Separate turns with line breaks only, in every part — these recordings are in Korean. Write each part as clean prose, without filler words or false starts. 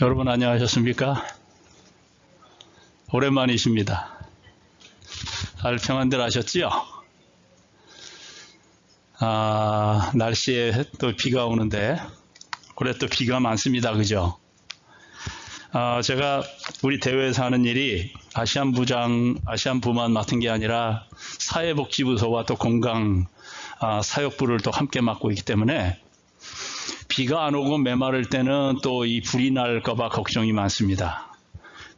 여러분 안녕하셨습니까? 오랜만이십니다. 잘 평안들 하셨지요? 날씨에 또 비가 오는데 올해 또 비가 많습니다. 그죠? 제가 우리 대회에서 하는 일이 아시안부만 맡은 게 아니라 사회복지부서와 또 건강 사역부를 또 함께 맡고 있기 때문에 비가 안 오고 메마를 때는 또 이 불이 날까봐 걱정이 많습니다.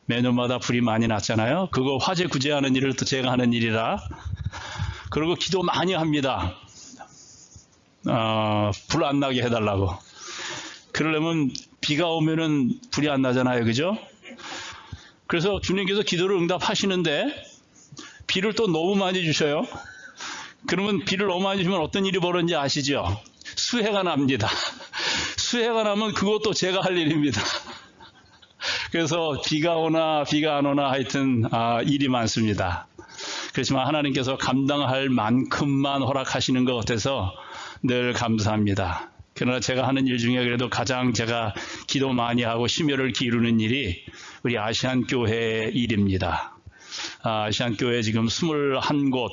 매년마다 불이 많이 났잖아요. 그거 화재 구제하는 일을 또 제가 하는 일이라. 그리고 기도 많이 합니다. 불 안 나게 해달라고. 그러려면 비가 오면은 불이 안 나잖아요. 그죠? 그래서 주님께서 기도를 응답하시는데 비를 또 너무 많이 주셔요. 그러면 비를 너무 많이 주면 어떤 일이 벌어지는지 아시죠? 수해가 납니다. 수해가 나면 그것도 제가 할 일입니다. 그래서 비가 오나 비가 안 오나 하여튼 일이 많습니다. 그렇지만 하나님께서 감당할 만큼만 허락하시는 것 같아서 늘 감사합니다. 그러나 제가 하는 일 중에 그래도 가장 제가 기도 많이 하고 심혈을 기울이는 일이 우리 아시안교회의 일입니다. 아시안교회 지금 21곳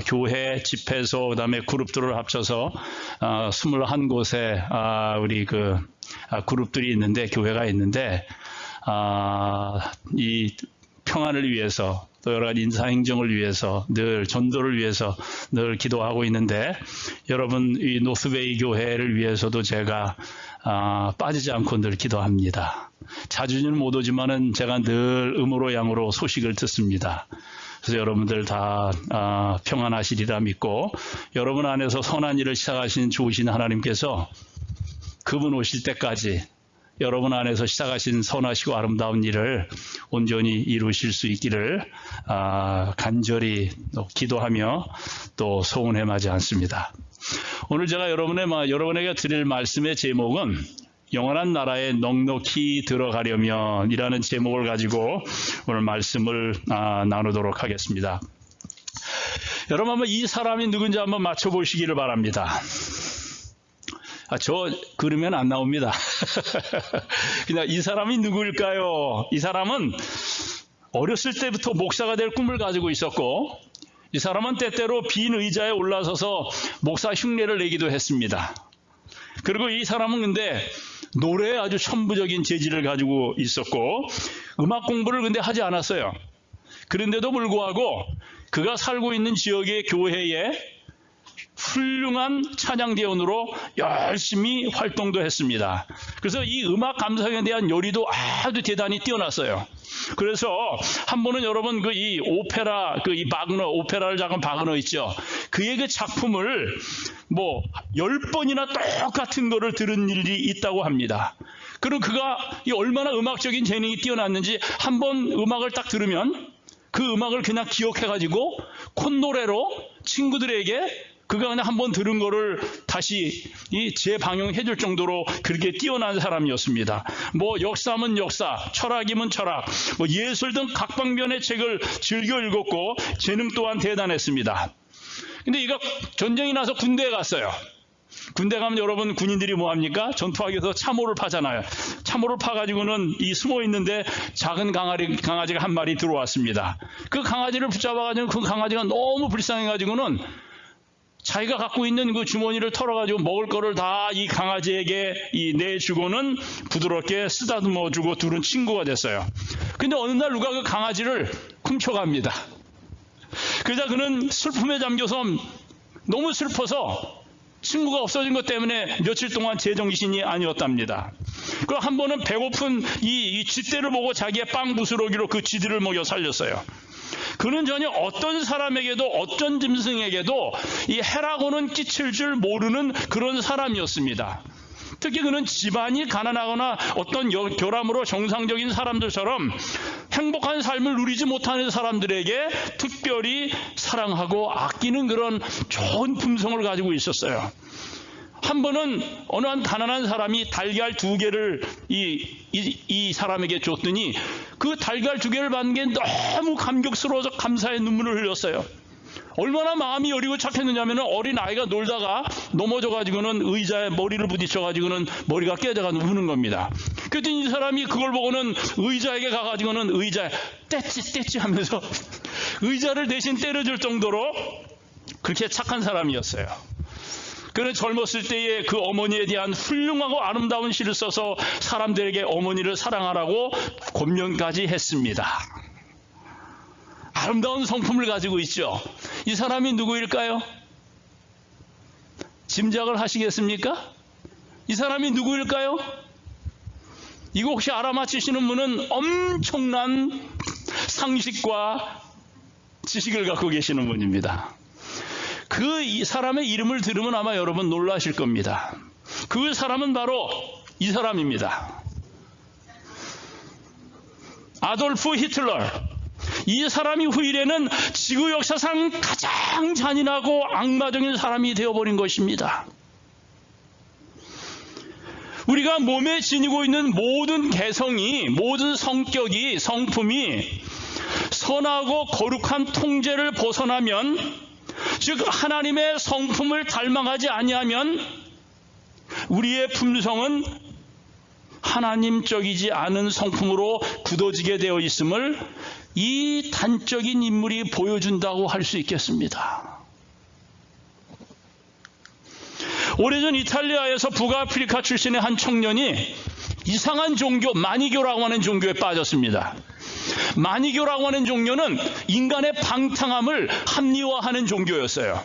교회, 집회소, 그다음에 그룹들을 합쳐서 21곳에 우리 그룹들이 있는데, 교회가 있는데, 이 평안을 위해서 또 여러 가지 인사행정을 위해서 늘 전도를 위해서 늘 기도하고 있는데, 여러분 이 노스베이 교회를 위해서도 제가 빠지지 않고 늘 기도합니다. 자주는 못 오지만은 제가 늘 음으로 양으로 소식을 듣습니다. 그래서 여러분들 다 평안하시리라 믿고, 여러분 안에서 선한 일을 시작하신 좋으신 하나님께서 그분 오실 때까지 여러분 안에서 시작하신 선하시고 아름다운 일을 온전히 이루실 수 있기를 간절히 기도하며 또 소원해 마지 않습니다. 오늘 제가 여러분에게 드릴 말씀의 제목은 영원한 나라에 넉넉히 들어가려면 이라는 제목을 가지고 오늘 말씀을 나누도록 하겠습니다. 여러분 한번 이 사람이 누군지 한번 맞춰보시기를 바랍니다. 저 그러면 안 나옵니다. 그냥 이 사람이 누구일까요? 이 사람은 어렸을 때부터 목사가 될 꿈을 가지고 있었고, 이 사람은 때때로 빈 의자에 올라서서 목사 흉내를 내기도 했습니다. 그리고 이 사람은 근데 노래에 아주 천부적인 재질을 가지고 있었고, 음악 공부를 근데 하지 않았어요. 그런데도 불구하고 그가 살고 있는 지역의 교회에 훌륭한 찬양대원으로 열심히 활동도 했습니다. 그래서 이 음악 감상에 대한 요리도 아주 대단히 뛰어났어요. 그래서 한 번은 여러분 이 오페라, 이 바그너, 오페라를 작은 바그너 있죠. 그의 그 작품을 10번이나 똑같은 거를 들은 일이 있다고 합니다. 그리고 그가 얼마나 음악적인 재능이 뛰어났는지 한 번 음악을 딱 들으면 그 음악을 그냥 기억해가지고 콧노래로 친구들에게 그가 그냥 한번 들은 거를 다시 재방영해 줄 정도로 그렇게 뛰어난 사람이었습니다. 역사면 역사, 철학이면 철학, 예술 등 각방면의 책을 즐겨 읽었고 재능 또한 대단했습니다. 근데 이가 전쟁이 나서 군대에 갔어요. 군대 가면 여러분 군인들이 뭐 합니까? 전투하기 위해서 참호를 파잖아요. 참호를 파가지고는 숨어 있는데 작은 강아지가 한 마리 들어왔습니다. 그 강아지를 붙잡아가지고 그 강아지가 너무 불쌍해가지고는 자기가 갖고 있는 그 주머니를 털어가지고 먹을 거를 다 이 강아지에게 내주고는 부드럽게 쓰다듬어주고 둘은 친구가 됐어요. 근데 어느 날 누가 그 강아지를 훔쳐갑니다. 그러자 그는 슬픔에 잠겨서 너무 슬퍼서 친구가 없어진 것 때문에 며칠 동안 제정신이 아니었답니다. 그리고 한 번은 배고픈 이 쥐떼를 보고 자기의 빵 부스러기로 그 쥐들을 먹여 살렸어요. 그는 전혀 어떤 사람에게도 어떤 짐승에게도 이 해라고는 끼칠 줄 모르는 그런 사람이었습니다. 특히 그는 집안이 가난하거나 어떤 결함으로 정상적인 사람들처럼 행복한 삶을 누리지 못하는 사람들에게 특별히 사랑하고 아끼는 그런 좋은 품성을 가지고 있었어요. 한 번은 어느 한 가난한 사람이 달걀 2개를 이 사람에게 줬더니 그 달걀 2개를 받는 게 너무 감격스러워서 감사의 눈물을 흘렸어요. 얼마나 마음이 여리고 착했느냐면 어린 아이가 놀다가 넘어져가지고는 의자에 머리를 부딪혀가지고는 머리가 깨져가지고 우는 겁니다. 그랬더니 이 사람이 그걸 보고는 의자에게 가가지고는 의자에 떼찌 하면서 의자를 대신 때려줄 정도로 그렇게 착한 사람이었어요. 그는 젊었을 때에 그 어머니에 대한 훌륭하고 아름다운 시를 써서 사람들에게 어머니를 사랑하라고 권면까지 했습니다. 아름다운 성품을 가지고 있죠. 이 사람이 누구일까요? 짐작을 하시겠습니까? 이 사람이 누구일까요? 이거 혹시 알아맞히시는 분은 엄청난 상식과 지식을 갖고 계시는 분입니다. 이 사람의 이름을 들으면 아마 여러분 놀라실 겁니다. 그 사람은 바로 이 사람입니다. 아돌프 히틀러. 이 사람이 후일에는 지구 역사상 가장 잔인하고 악마적인 사람이 되어버린 것입니다. 우리가 몸에 지니고 있는 모든 개성이, 모든 성격이, 성품이 선하고 거룩한 통제를 벗어나면, 즉 하나님의 성품을 닮아가지 아니하면 우리의 품성은 하나님적이지 않은 성품으로 굳어지게 되어 있음을 이 단적인 인물이 보여준다고 할 수 있겠습니다. 오래전 이탈리아에서 북아프리카 출신의 한 청년이 이상한 종교, 마니교라고 하는 종교에 빠졌습니다. 마니교라고 하는 종교는 인간의 방탕함을 합리화하는 종교였어요.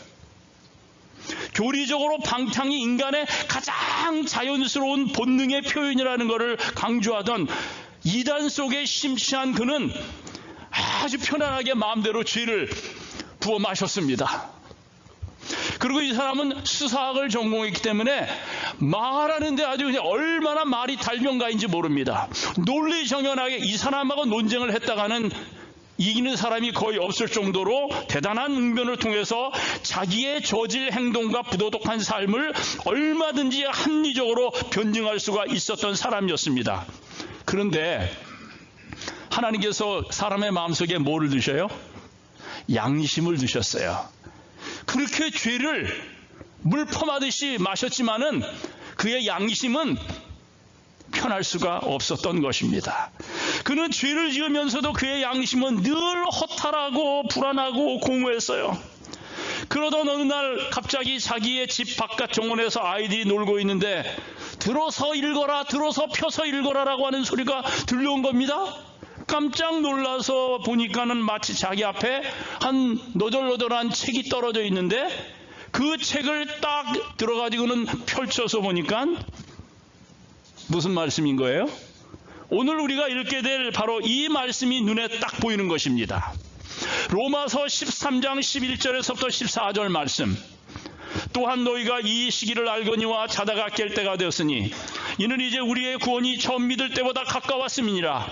교리적으로 방탕이 인간의 가장 자연스러운 본능의 표현이라는 것을 강조하던 이단 속에 심취한 그는 아주 편안하게 마음대로 죄를 부어 마셨습니다. 그리고 이 사람은 수사학을 전공했기 때문에 말하는데 아주 그냥 얼마나 말이 달변가인지 모릅니다. 논리정연하게 이 사람하고 논쟁을 했다가는 이기는 사람이 거의 없을 정도로 대단한 응변을 통해서 자기의 저질 행동과 부도덕한 삶을 얼마든지 합리적으로 변증할 수가 있었던 사람이었습니다. 그런데 하나님께서 사람의 마음속에 뭐를 두셔요? 양심을 두셨어요. 그렇게 죄를 물 퍼마듯이 마셨지만은 그의 양심은 편할 수가 없었던 것입니다. 그는 죄를 지으면서도 그의 양심은 늘 허탈하고 불안하고 공허했어요. 그러던 어느 날 갑자기 자기의 집 바깥 정원에서 아이들이 놀고 있는데 들어서 읽어라, 들어서 펴서 읽어라라고 하는 소리가 들려온 겁니다. 깜짝 놀라서 보니까는 마치 자기 앞에 한 너덜너덜한 책이 떨어져 있는데 그 책을 딱 들어가지고는 펼쳐서 보니까 무슨 말씀인 거예요? 오늘 우리가 읽게 될 바로 이 말씀이 눈에 딱 보이는 것입니다. 로마서 13장 11절에서부터 14절 말씀. 또한 너희가 이 시기를 알거니와 자다가 깰 때가 되었으니 이는 이제 우리의 구원이 처음 믿을 때보다 가까웠음이니라.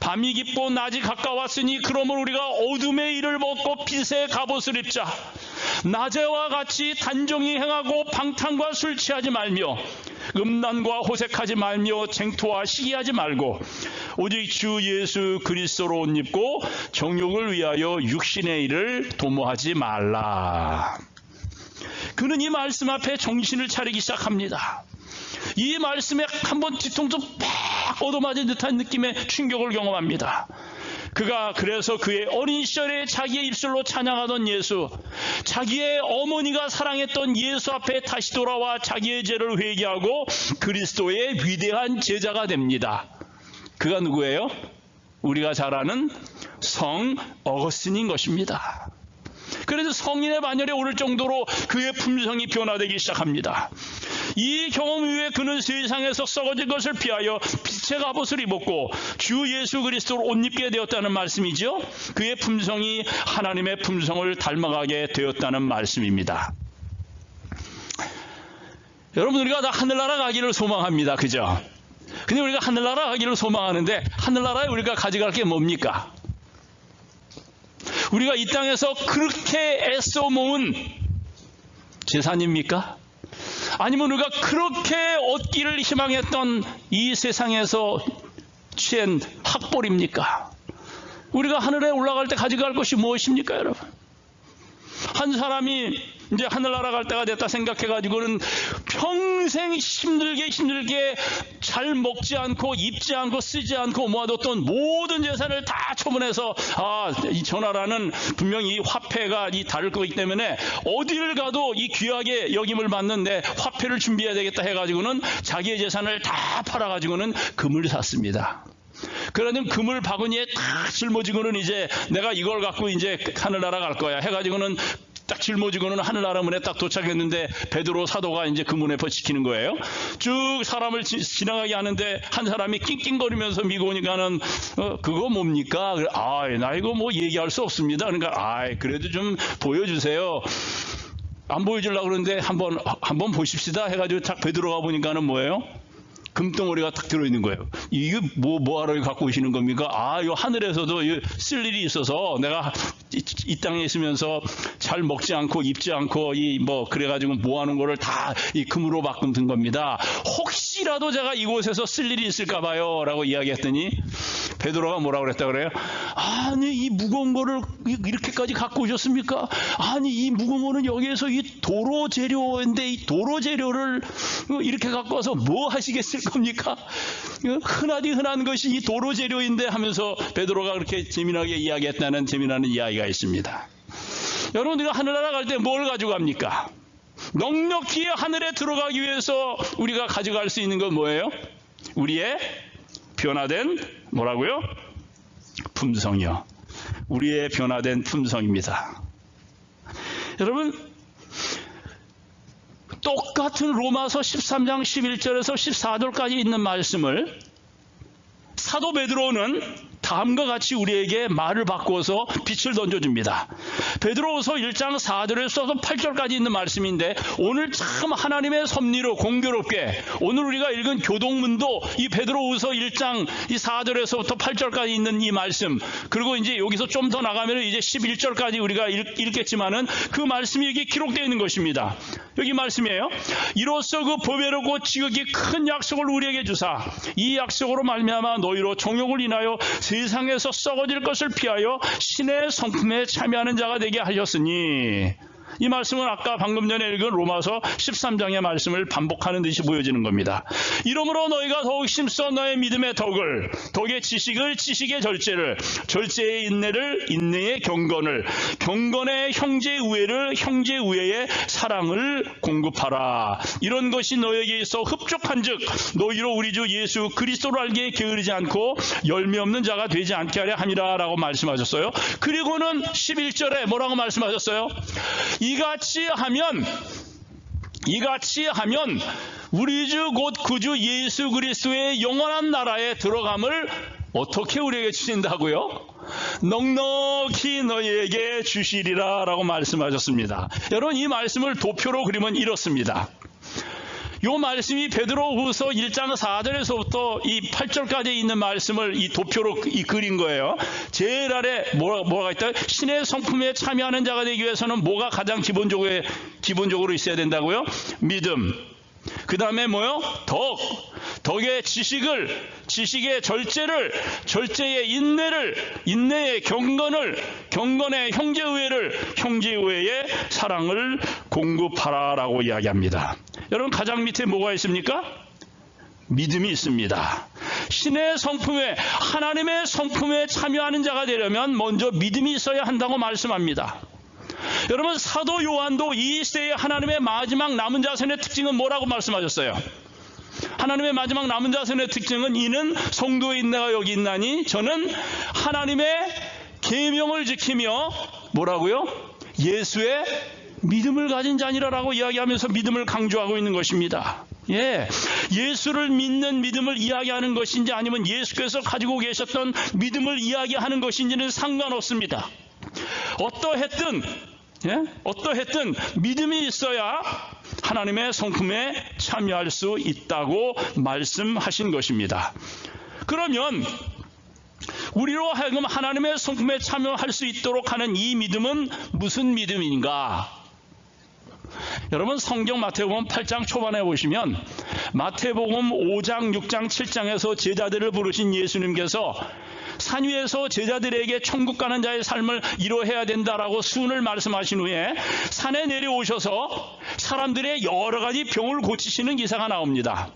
밤이 깊고 낮이 가까웠으니 그러므로 우리가 어둠의 일을 벗고 빛의 갑옷을 입자. 낮에와 같이 단정히 행하고 방탕과 술 취하지 말며 음란과 호색하지 말며 쟁토와 시기하지 말고 오직 주 예수 그리스도로 옷 입고 정욕을 위하여 육신의 일을 도모하지 말라. 그는 이 말씀 앞에 정신을 차리기 시작합니다. 이 말씀에 한번 뒤통수 팍 얻어맞은 듯한 느낌의 충격을 경험합니다. 그가 그래서 그의 어린 시절에 자기의 입술로 찬양하던 예수, 자기의 어머니가 사랑했던 예수 앞에 다시 돌아와 자기의 죄를 회개하고 그리스도의 위대한 제자가 됩니다. 그가 누구예요? 우리가 잘 아는 성 어거스틴인 것입니다. 그래서 성인의 반열에 오를 정도로 그의 품성이 변화되기 시작합니다. 이 경험 이후에 그는 세상에서 썩어질 것을 피하여 빛의 갑옷을 입었고 주 예수 그리스도를 옷 입게 되었다는 말씀이죠. 그의 품성이 하나님의 품성을 닮아가게 되었다는 말씀입니다. 여러분, 우리가 다 하늘나라 가기를 소망합니다. 그죠? 근데 우리가 하늘나라 가기를 소망하는데 하늘나라에 우리가 가져갈 게 뭡니까? 우리가 이 땅에서 그렇게 애써 모은 재산입니까? 아니면 우리가 그렇게 얻기를 희망했던 이 세상에서 취한 학벌입니까? 우리가 하늘에 올라갈 때 가져갈 것이 무엇입니까, 여러분? 한 사람이 이제 하늘나라 갈 때가 됐다 생각해가지고는 평생 힘들게 잘 먹지 않고 입지 않고 쓰지 않고 모아뒀던 모든 재산을 다 처분해서 이 저 나라는 분명히 이 화폐가 다를 거기 때문에 어디를 가도 이 귀하게 여김을 받는데 화폐를 준비해야 되겠다 해가지고는 자기의 재산을 다 팔아가지고는 금을 샀습니다. 그러는 금을 바구니에 딱 짊어지고는 이제 내가 이걸 갖고 이제 하늘나라 갈 거야 해가지고는 딱 짊어지고는 하늘나라 문에 딱 도착했는데 베드로 사도가 이제 그 문에 버치키는 거예요. 쭉 사람을 지나가게 하는데 한 사람이 낑낑거리면서 미고 오니까는 그거 뭡니까? 나 이거 뭐 얘기할 수 없습니다. 그러니까 그래도 좀 보여주세요. 안 보여주려고 그러는데 한번 보십시다 해가지고 딱 베드로가 보니까는 뭐예요? 금덩어리가 탁 들어있는 거예요. 이게 뭐하러 갖고 오시는 겁니까? 이 하늘에서도 쓸 일이 있어서 내가 이 땅에 있으면서 잘 먹지 않고 입지 않고 그래가지고 모아놓은 거를 다 이 금으로 바꾼 겁니다. 혹시라도 제가 이곳에서 쓸 일이 있을까 봐요 라고 이야기했더니 베드로가 뭐라고 그랬다 그래요? 아니 이 무거운 거를 이렇게까지 갖고 오셨습니까? 아니 이 무거운 거는 여기에서 이 도로 재료인데 이 도로 재료를 이렇게 갖고 와서 뭐 하시겠을 겁니까? 흔한 것이 이 도로 재료인데 하면서 베드로가 그렇게 재미나게 이야기했다는 재미나는 이야기가 있습니다. 여러분 우리가 하늘나라 갈 때 뭘 가지고 갑니까? 넉넉히 하늘에 들어가기 위해서 우리가 가져갈 수 있는 건 뭐예요? 우리의 변화된 뭐라고요? 품성이요. 우리의 변화된 품성입니다. 여러분 똑같은 로마서 13장 11절에서 14절까지 있는 말씀을 사도 베드로는 다음과 같이 우리에게 말을 바꿔서 빛을 던져줍니다. 베드로후서 1장 4절에서 8절까지 있는 말씀인데 오늘 참 하나님의 섭리로 공교롭게 오늘 우리가 읽은 교동문도 이 베드로후서 1장 이 4절에서부터 8절까지 있는 이 말씀 그리고 이제 여기서 좀 더 나가면 이제 11절까지 우리가 읽겠지만은 그 말씀이 여기 기록되어 있는 것입니다. 여기 말씀이에요. 이로써 그 보배롭고 지극히 큰 약속을 우리에게 주사 이 약속으로 말미암아 너희로 정욕을 인하여 세상에서 썩어질 것을 피하여 신의 성품에 참여하는 자가 되게 하셨으니 이 말씀은 아까 방금 전에 읽은 로마서 13장의 말씀을 반복하는 듯이 보여지는 겁니다. 이러므로 너희가 더욱 힘써 너의 믿음의 덕을 덕의 지식을 지식의 절제를 절제의 인내를 인내의 경건을 경건의 형제의 우애를 형제의 우애의 사랑을 공급하라. 이런 것이 너에게 있어 흡족한즉 너희로 우리 주 예수 그리스도를 알기에 게으르지 않고 열매 없는 자가 되지 않게 하려 함이라 라고 말씀하셨어요. 그리고는 11절에 뭐라고 말씀하셨어요? 이같이 하면 우리 주 곧 구주 예수 그리스도의 영원한 나라에 들어감을 어떻게 우리에게 주신다고요? 넉넉히 너희에게 주시리라 라고 말씀하셨습니다. 여러분 이 말씀을 도표로 그리면 이렇습니다. 이 말씀이 베드로후서 1장 4절에서부터 이 8절까지 있는 말씀을 이 도표로 그린 거예요. 제일 아래 뭐가 있다? 신의 성품에 참여하는 자가 되기 위해서는 뭐가 가장 기본적으로 있어야 된다고요? 믿음. 그 다음에 뭐요? 덕의 지식의 절제를, 절제의 인내의 경건의 형제우애의 사랑을 공급하라라고 이야기합니다. 여러분 가장 밑에 뭐가 있습니까? 믿음이 있습니다. 신의 성품에 하나님의 성품에 참여하는 자가 되려면 먼저 믿음이 있어야 한다고 말씀합니다. 여러분 사도 요한도 이 시대의 하나님의 마지막 남은 자손의 특징은 뭐라고 말씀하셨어요? 하나님의 마지막 남은 자손의 특징은 이는 성도의 인내가 여기 있나니 저는 하나님의 계명을 지키며 뭐라고요? 예수의 믿음을 가진 자니라라고 이야기하면서 믿음을 강조하고 있는 것입니다. 예수를 믿는 믿음을 이야기하는 것인지 아니면 예수께서 가지고 계셨던 믿음을 이야기하는 것인지는 상관없습니다. 어떠했든 믿음이 있어야 하나님의 성품에 참여할 수 있다고 말씀하신 것입니다. 그러면 우리로 하여금 하나님의 성품에 참여할 수 있도록 하는 이 믿음은 무슨 믿음인가? 여러분 성경 마태복음 8장 초반에 보시면 마태복음 5장, 6장, 7장에서 제자들을 부르신 예수님께서 산 위에서 제자들에게 천국 가는 자의 삶을 이루어야 된다라고 수훈을 말씀하신 후에 산에 내려오셔서 사람들의 여러 가지 병을 고치시는 기사가 나옵니다.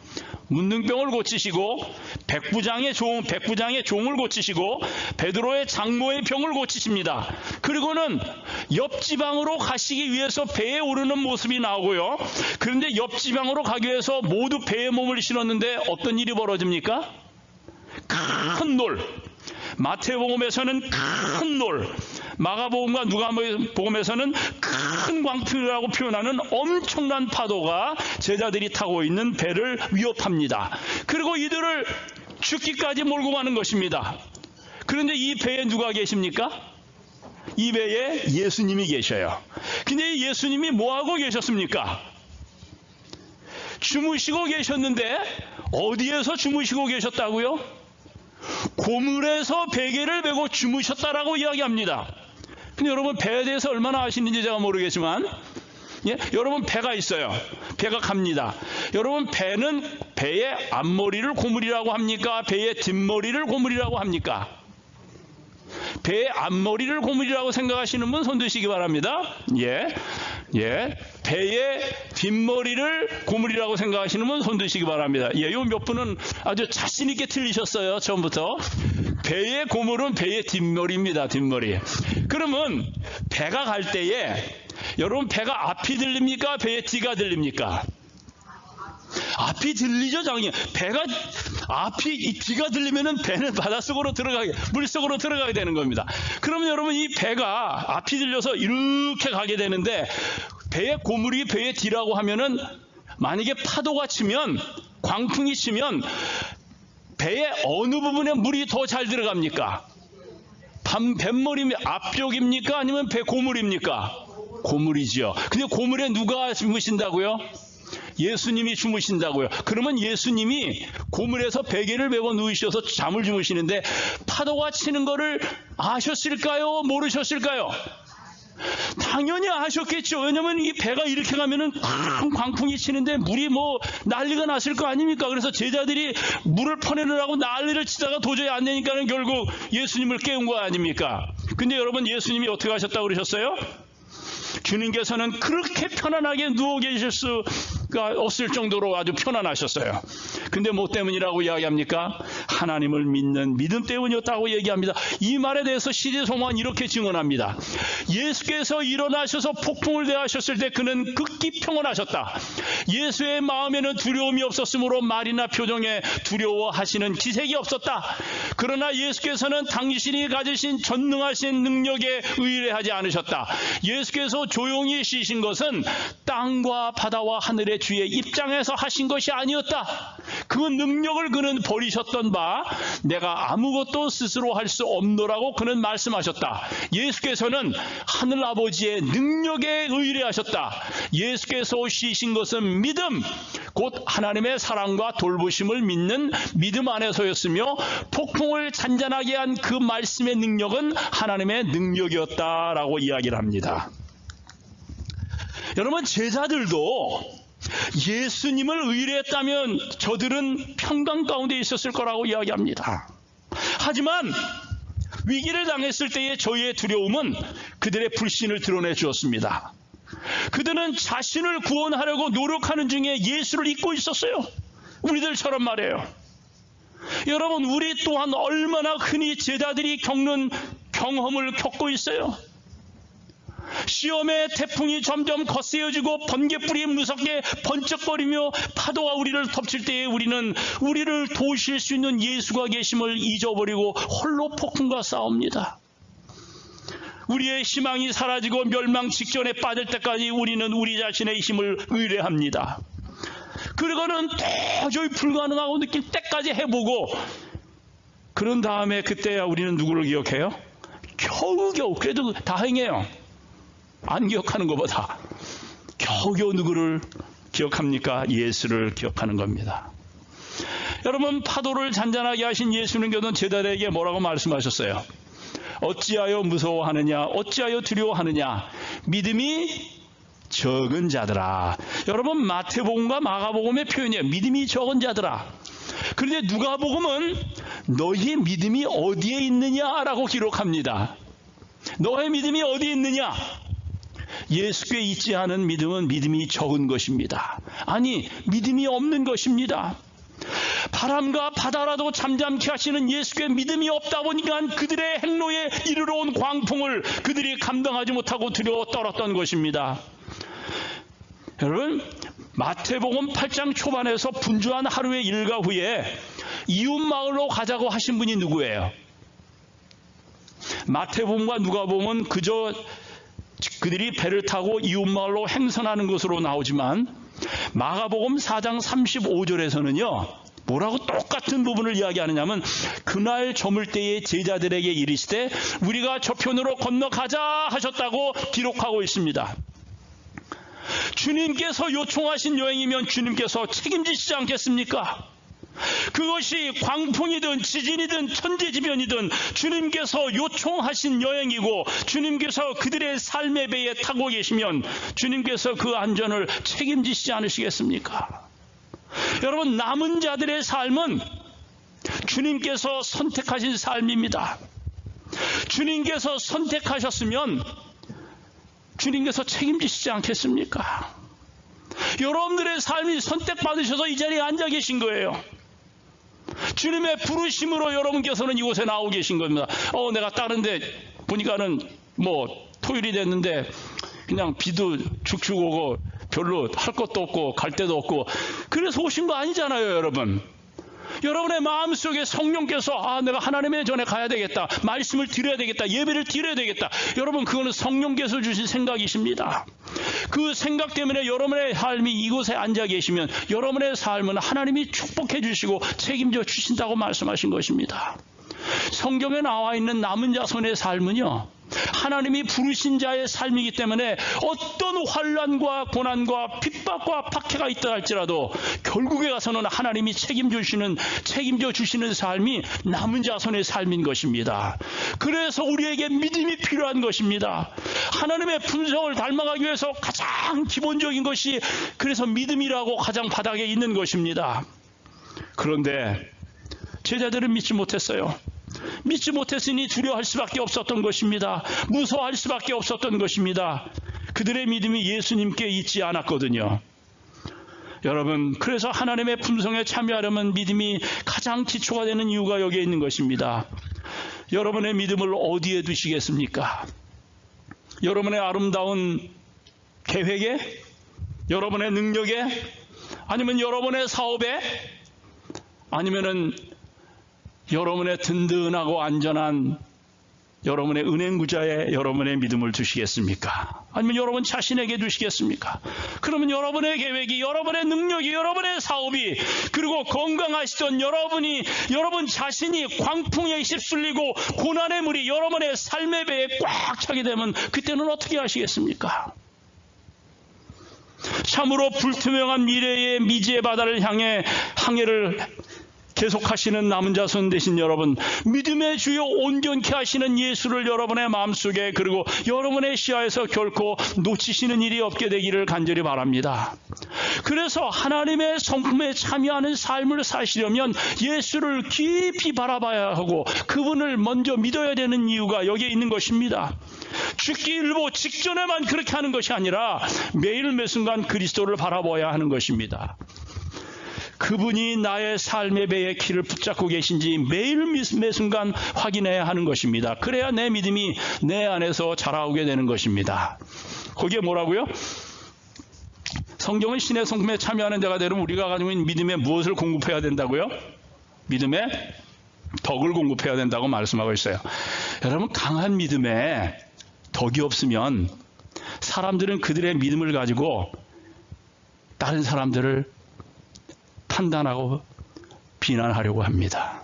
문둥병을 고치시고 백부장의 종을 고치시고 베드로의 장모의 병을 고치십니다. 그리고는 옆 지방으로 가시기 위해서 배에 오르는 모습이 나오고요. 그런데 옆 지방으로 가기 위해서 모두 배에 몸을 실었는데 어떤 일이 벌어집니까? 큰 놀. 마태복음에서는 큰 놀, 마가복음과 누가복음에서는 큰 광풍이라고 표현하는 엄청난 파도가 제자들이 타고 있는 배를 위협합니다. 그리고 이들을 죽기까지 몰고 가는 것입니다. 그런데 이 배에 누가 계십니까? 이 배에 예수님이 계셔요. 근데 예수님이 뭐하고 계셨습니까? 주무시고 계셨는데 어디에서 주무시고 계셨다고요? 고물에서 베개를 메고 주무셨다라고 이야기합니다. 근데 여러분 배에 대해서 얼마나 아시는지 제가 모르겠지만 여러분 배가 있어요. 배가 갑니다. 여러분 배는 배의 앞머리를 고물이라고 합니까? 배의 뒷머리를 고물이라고 합니까? 배의 앞머리를 고물이라고 생각하시는 분 손 드시기 바랍니다. 배의 뒷머리를 고물이라고 생각하시는 분 손 드시기 바랍니다. 요 몇 분은 아주 자신 있게 틀리셨어요. 처음부터. 배의 고물은 배의 뒷머리입니다. 뒷머리. 그러면 배가 갈 때에 여러분 배가 앞이 들립니까? 배의 뒤가 들립니까? 앞이 들리죠, 장님. 배가 뒤가 들리면은 배는 바닷속으로 물속으로 들어가게 되는 겁니다. 그러면 여러분 이 배가 앞이 들려서 이렇게 가게 되는데 배의 고물이 배의 뒤라고 하면은 만약에 파도가 치면 광풍이 치면 배의 어느 부분에 물이 더 잘 들어갑니까? 뱃머리 앞쪽입니까? 아니면 배 고물입니까? 고물이지요. 근데 고물에 누가 주무신다고요? 예수님이 주무신다고요. 그러면 예수님이 고물에서 베개를 메고 누우셔서 잠을 주무시는데 파도가 치는 거를 아셨을까요? 모르셨을까요? 당연히 아셨겠죠. 왜냐면 이 배가 이렇게 가면은 광풍이 치는데 물이 난리가 났을 거 아닙니까? 그래서 제자들이 물을 퍼내느라고 난리를 치다가 도저히 안 되니까는 결국 예수님을 깨운 거 아닙니까? 근데 여러분 예수님이 어떻게 하셨다고 그러셨어요? 주님께서는 그렇게 편안하게 누워 계실 수가 없을 정도로 아주 편안하셨어요. 근데 뭐 때문이라고 이야기합니까? 하나님을 믿는 믿음 때문이었다고 얘기합니다. 이 말에 대해서 시대소망은 이렇게 증언합니다. 예수께서 일어나셔서 폭풍을 대하셨을 때 그는 극히 평온하셨다. 예수의 마음에는 두려움이 없었으므로 말이나 표정에 두려워하시는 기색이 없었다. 그러나 예수께서는 당신이 가지신 전능하신 능력에 의뢰하지 않으셨다. 예수께서 조용히 쉬신 것은 땅과 바다와 하늘의 주의 입장에서 하신 것이 아니었다. 그 능력을 그는 버리셨던 바 내가 아무것도 스스로 할 수 없노라고 그는 말씀하셨다. 예수께서는 하늘 아버지의 능력에 의뢰하셨다. 예수께서 쉬신 것은 믿음, 곧 하나님의 사랑과 돌보심을 믿는 믿음 안에서였으며 폭풍을 잔잔하게 한 그 말씀의 능력은 하나님의 능력이었다라고 이야기를 합니다. 여러분 제자들도 예수님을 의뢰했다면 저들은 평강 가운데 있었을 거라고 이야기합니다. 하지만 위기를 당했을 때의 저희의 두려움은 그들의 불신을 드러내 주었습니다. 그들은 자신을 구원하려고 노력하는 중에 예수를 잊고 있었어요. 우리들처럼 말이에요. 여러분 우리 또한 얼마나 흔히 제자들이 겪는 경험을 겪고 있어요. 시험의 태풍이 점점 거세어지고 번개불이 무섭게 번쩍거리며 파도가 우리를 덮칠 때에 우리는 우리를 도우실 수 있는 예수가 계심을 잊어버리고 홀로 폭풍과 싸웁니다. 우리의 희망이 사라지고 멸망 직전에 빠질 때까지 우리는 우리 자신의 힘을 의뢰합니다. 그리고는 도저히 불가능하고 느낄 때까지 해보고 그런 다음에 그때야 우리는 누구를 기억해요? 겨우겨우 그래도 다행이에요. 안 기억하는 것보다 겨우겨우 누구를 기억합니까? 예수를 기억하는 겁니다. 여러분 파도를 잔잔하게 하신 예수님께서는 제자들에게 뭐라고 말씀하셨어요? 어찌하여 무서워하느냐? 어찌하여 두려워하느냐? 믿음이 적은 자들아. 여러분 마태복음과 마가복음의 표현이에요. 믿음이 적은 자들아. 그런데 누가복음은 너희의 믿음이 어디에 있느냐라고 기록합니다. 너의 믿음이 어디에 있느냐? 예수께 있지 않은 믿음은 믿음이 적은 것입니다. 아니, 믿음이 없는 것입니다. 바람과 바다라도 잠잠케 하시는 예수께 믿음이 없다 보니까 그들의 행로에 이르러 온 광풍을 그들이 감당하지 못하고 두려워 떨었던 것입니다. 여러분, 마태복음 8장 초반에서 분주한 하루의 일과 후에 이웃 마을로 가자고 하신 분이 누구예요? 마태복음과 누가복음은 그저 그들이 배를 타고 이웃 마을로 행선하는 것으로 나오지만 마가복음 4장 35절에서는요, 뭐라고 똑같은 부분을 이야기하느냐면 그날 저물 때에 제자들에게 이르시되 우리가 저편으로 건너가자 하셨다고 기록하고 있습니다. 주님께서 요청하신 여행이면 주님께서 책임지시지 않겠습니까? 그것이 광풍이든 지진이든 천재지변이든 주님께서 요청하신 여행이고 주님께서 그들의 삶의 배에 타고 계시면 주님께서 그 안전을 책임지시지 않으시겠습니까? 여러분, 남은 자들의 삶은 주님께서 선택하신 삶입니다. 주님께서 선택하셨으면 주님께서 책임지시지 않겠습니까? 여러분들의 삶이 선택받으셔서 이 자리에 앉아 계신 거예요. 주님의 부르심으로 여러분께서는 이곳에 나오고 계신 겁니다. 내가 다른 데 보니까는 토요일이 됐는데 그냥 비도 죽죽 오고 별로 할 것도 없고 갈 데도 없고 그래서 오신 거 아니잖아요, 여러분. 여러분의 마음속에 성령께서 내가 하나님의 전에 가야 되겠다, 말씀을 드려야 되겠다, 예배를 드려야 되겠다. 여러분, 그거는 성령께서 주신 생각이십니다. 그 생각 때문에 여러분의 삶이 이곳에 앉아 계시면 여러분의 삶은 하나님이 축복해 주시고 책임져 주신다고 말씀하신 것입니다. 성경에 나와 있는 남은 자손의 삶은요, 하나님이 부르신 자의 삶이기 때문에 어떤 환난과 고난과 핍박과 박해가 있다 할지라도 결국에 가서는 하나님이 책임져 주시는 삶이 남은 자손의 삶인 것입니다. 그래서 우리에게 믿음이 필요한 것입니다. 하나님의 품성을 닮아가기 위해서 가장 기본적인 것이 그래서 믿음이라고 가장 바닥에 있는 것입니다. 그런데 제자들은 믿지 못했어요. 믿지 못했으니 두려워할 수밖에 없었던 것입니다. 무서워할 수밖에 없었던 것입니다. 그들의 믿음이 예수님께 있지 않았거든요. 여러분, 그래서 하나님의 품성에 참여하려면 믿음이 가장 기초가 되는 이유가 여기에 있는 것입니다. 여러분의 믿음을 어디에 두시겠습니까? 여러분의 아름다운 계획에? 여러분의 능력에? 아니면 여러분의 사업에? 아니면은 여러분의 든든하고 안전한 여러분의 은행구자에 여러분의 믿음을 두시겠습니까? 아니면 여러분 자신에게 두시겠습니까? 그러면 여러분의 계획이, 여러분의 능력이, 여러분의 사업이, 그리고 건강하시던 여러분 자신이 광풍에 휩쓸리고 고난의 물이 여러분의 삶의 배에 꽉 차게 되면 그때는 어떻게 하시겠습니까? 참으로 불투명한 미래의 미지의 바다를 향해 항해를 계속하시는 남은 자손 되신 여러분, 믿음의 주요 온전케 하시는 예수를 여러분의 마음속에 그리고 여러분의 시야에서 결코 놓치시는 일이 없게 되기를 간절히 바랍니다. 그래서 하나님의 성품에 참여하는 삶을 사시려면 예수를 깊이 바라봐야 하고 그분을 먼저 믿어야 되는 이유가 여기에 있는 것입니다. 죽기 일보 직전에만 그렇게 하는 것이 아니라 매일 매순간 그리스도를 바라봐야 하는 것입니다. 그분이 나의 삶의 배에 키를 붙잡고 계신지 매일 매순간 확인해야 하는 것입니다. 그래야 내 믿음이 내 안에서 자라오게 되는 것입니다. 거기에 뭐라고요? 성경은 신의 성품에 참여하는 자가 되려면 우리가 가지고 있는 믿음에 무엇을 공급해야 된다고요? 믿음에 덕을 공급해야 된다고 말씀하고 있어요. 여러분, 강한 믿음에 덕이 없으면 사람들은 그들의 믿음을 가지고 다른 사람들을 판단하고 비난하려고 합니다.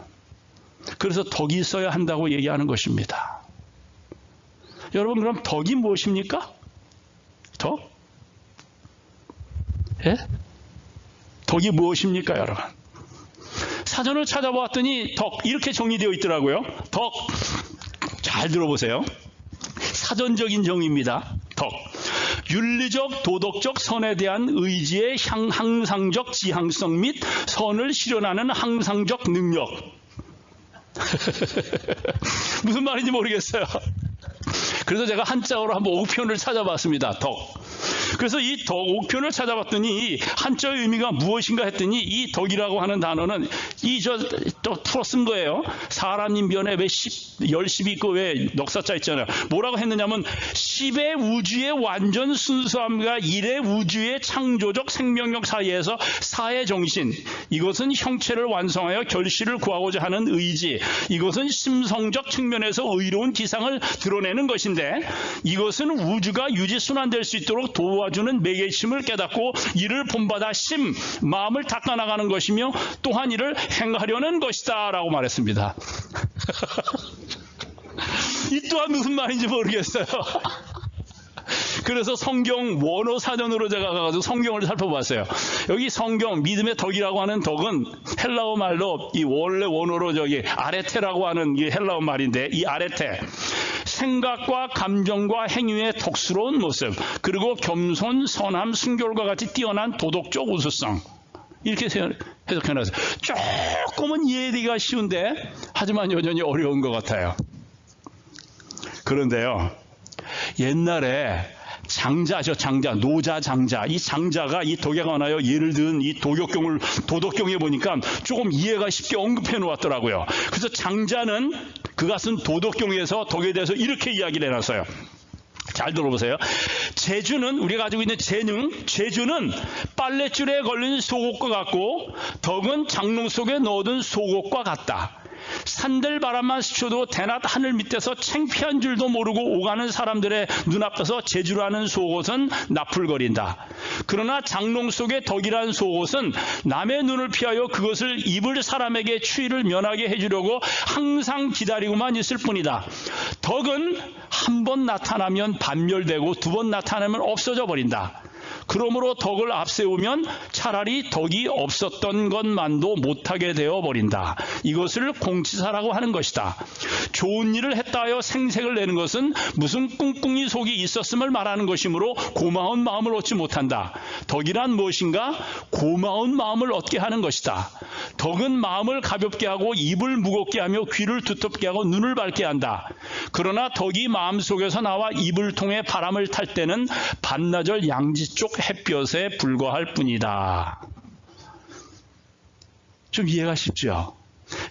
그래서 덕이 있어야 한다고 얘기하는 것입니다. 여러분, 그럼 덕이 무엇입니까? 덕? 예? 덕이 무엇입니까, 여러분? 사전을 찾아보았더니 덕 이렇게 정리되어 있더라고요. 덕, 잘 들어보세요. 사전적인 정의입니다. 덕, 윤리적, 도덕적 선에 대한 의지의 항상적 지향성 및 선을 실현하는 항상적 능력. 무슨 말인지 모르겠어요. 그래서 제가 한자어로 한번 옥편을 찾아봤습니다. 덕. 그래서 이 덕, 옥편을 찾아봤더니 한자의 의미가 무엇인가 했더니 이 덕이라고 하는 단어는 또 풀어 쓴 거예요. 사람 인변에 왜 10이 있고 왜 넉사자 있잖아요. 뭐라고 했느냐면 10의 우주의 완전 순수함과 1의 우주의 창조적 생명력 사이에서 사의 정신, 이것은 형체를 완성하여 결실을 구하고자 하는 의지, 이것은 심성적 측면에서 의로운 기상을 드러내는 것인데, 이것은 우주가 유지순환될 수 있도록 도와주는 매개심을 깨닫고 이를 본받아 마음을 닦아나가는 것이며 또한 이를 행하려는 것이다 라고 말했습니다. 이 또한 무슨 말인지 모르겠어요. 그래서 성경 원어 사전으로 제가 가가지고 성경을 살펴봤어요. 여기 성경 믿음의 덕이라고 하는 덕은 헬라어 말로 이 원래 원어로 아레테라고 하는 이 헬라어 말인데, 이 아레테, 생각과 감정과 행위의 덕스러운 모습, 그리고 겸손, 선함, 순결과 같이 뛰어난 도덕적 우수성, 이렇게 해석해놨어요. 조금은 이해하기가 쉬운데 하지만 여전히 어려운 것 같아요. 그런데요, 옛날에 장자죠, 장자, 노자 장자. 이 장자가 이 덕에 관하여 예를 든 이 도덕경에 보니까 조금 이해가 쉽게 언급해 놓았더라고요. 그래서 장자는 그가 쓴 도덕경에서 덕에 대해서 이렇게 이야기를 해놨어요. 잘 들어보세요. 재주는, 우리가 가지고 있는 재주는 빨랫줄에 걸린 속옷과 같고 덕은 장롱 속에 넣어둔 속옷과 같다. 산들바람만 스쳐도 대낮 하늘 밑에서 창피한 줄도 모르고 오가는 사람들의 눈앞에서 재주라는 속옷은 나풀거린다. 그러나 장롱 속의 덕이라는 속옷은 남의 눈을 피하여 그것을 입을 사람에게 추위를 면하게 해주려고 항상 기다리고만 있을 뿐이다. 덕은 한 번 나타나면 반멸되고 두 번 나타나면 없어져 버린다. 그러므로 덕을 앞세우면 차라리 덕이 없었던 것만도 못하게 되어버린다. 이것을 공치사라고 하는 것이다. 좋은 일을 했다 하여 생색을 내는 것은 무슨 꿍꿍이 속이 있었음을 말하는 것이므로 고마운 마음을 얻지 못한다. 덕이란 무엇인가? 고마운 마음을 얻게 하는 것이다. 덕은 마음을 가볍게 하고 입을 무겁게 하며 귀를 두텁게 하고 눈을 밝게 한다. 그러나 덕이 마음속에서 나와 입을 통해 바람을 탈 때는 반나절 양지 쪽 햇볕에 불과할 뿐이다. 좀 이해가 쉽죠?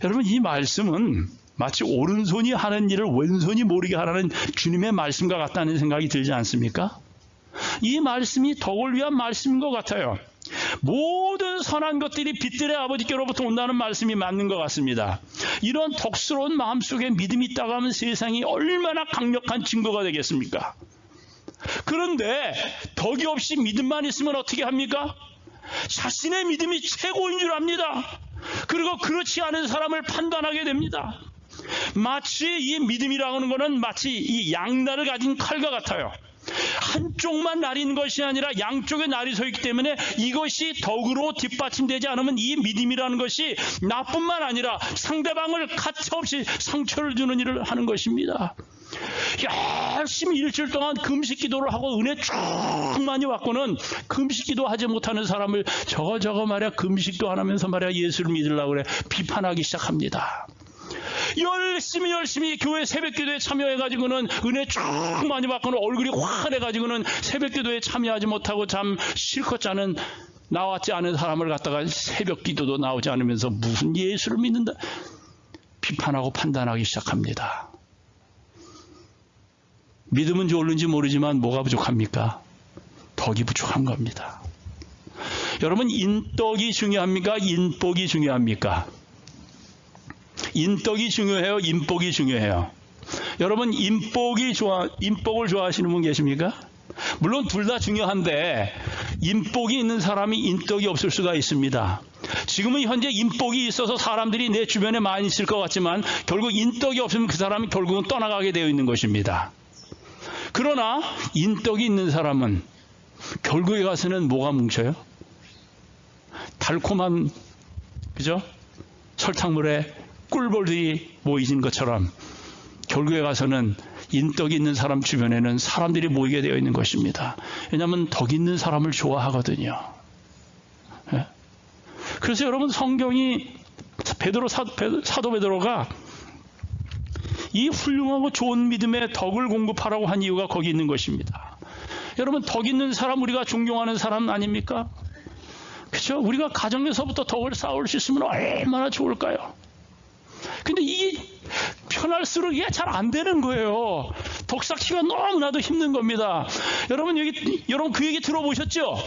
여러분, 이 말씀은 마치 오른손이 하는 일을 왼손이 모르게 하라는 주님의 말씀과 같다는 생각이 들지 않습니까? 이 말씀이 덕을 위한 말씀인 것 같아요. 모든 선한 것들이 빛들의 아버지께로부터 온다는 말씀이 맞는 것 같습니다. 이런 덕스러운 마음속에 믿음이 있다고 하면 세상이 얼마나 강력한 증거가 되겠습니까? 그런데 덕이 없이 믿음만 있으면 어떻게 합니까? 자신의 믿음이 최고인 줄 압니다. 그리고 그렇지 않은 사람을 판단하게 됩니다. 마치 이 믿음이라는 것은 마치 이 양날을 가진 칼과 같아요. 한쪽만 날인 것이 아니라 양쪽에 날이 서 있기 때문에 이것이 덕으로 뒷받침되지 않으면 이 믿음이라는 것이 나뿐만 아니라 상대방을 가차없이 상처를 주는 일을 하는 것입니다. 열심히 일주일 동안 금식 기도를 하고 은혜 쭉 많이 받고는 금식 기도하지 못하는 사람을 저거 말이야 금식도 안 하면서 말이야 예수를 믿으려고 그래 비판하기 시작합니다. 열심히 교회 새벽기도에 참여해가지고는 은혜 쭉 많이 받고는 얼굴이 화내가지고는 새벽기도에 참여하지 못하고 참 실컷 자는 나왔지 않은 사람을 갖다가 새벽기도도 나오지 않으면서 무슨 예수를 믿는다 비판하고 판단하기 시작합니다. 믿음은 좋을는지 모르지만 뭐가 부족합니까? 덕이 부족한 겁니다. 여러분, 인덕이 중요합니까? 인복이 중요합니까? 인덕이 중요해요? 인복이 중요해요? 여러분, 인복을 좋아하시는 분 계십니까? 물론 둘 다 중요한데 인복이 있는 사람이 인덕이 없을 수가 있습니다. 지금은 현재 인복이 있어서 사람들이 내 주변에 많이 있을 것 같지만 결국 인덕이 없으면 그 사람이 결국은 떠나가게 되어 있는 것입니다. 그러나 인덕이 있는 사람은 결국에 가서는 뭐가 뭉쳐요? 달콤한, 그죠? 설탕물에 꿀벌들이 모이는 것처럼 결국에 가서는 인덕이 있는 사람 주변에는 사람들이 모이게 되어 있는 것입니다. 왜냐하면 덕 있는 사람을 좋아하거든요. 예? 그래서 여러분, 성경이 사도 베드로가 이 훌륭하고 좋은 믿음의 덕을 공급하라고 한 이유가 거기 있는 것입니다. 여러분, 덕 있는 사람 우리가 존경하는 사람 아닙니까? 그렇죠? 우리가 가정에서부터 덕을 쌓을 수 있으면 얼마나 좋을까요? 근데 이 편할수록 이게 잘 안 되는 거예요. 덕 쌓기가 너무나도 힘든 겁니다. 여러분 그 얘기 들어보셨죠?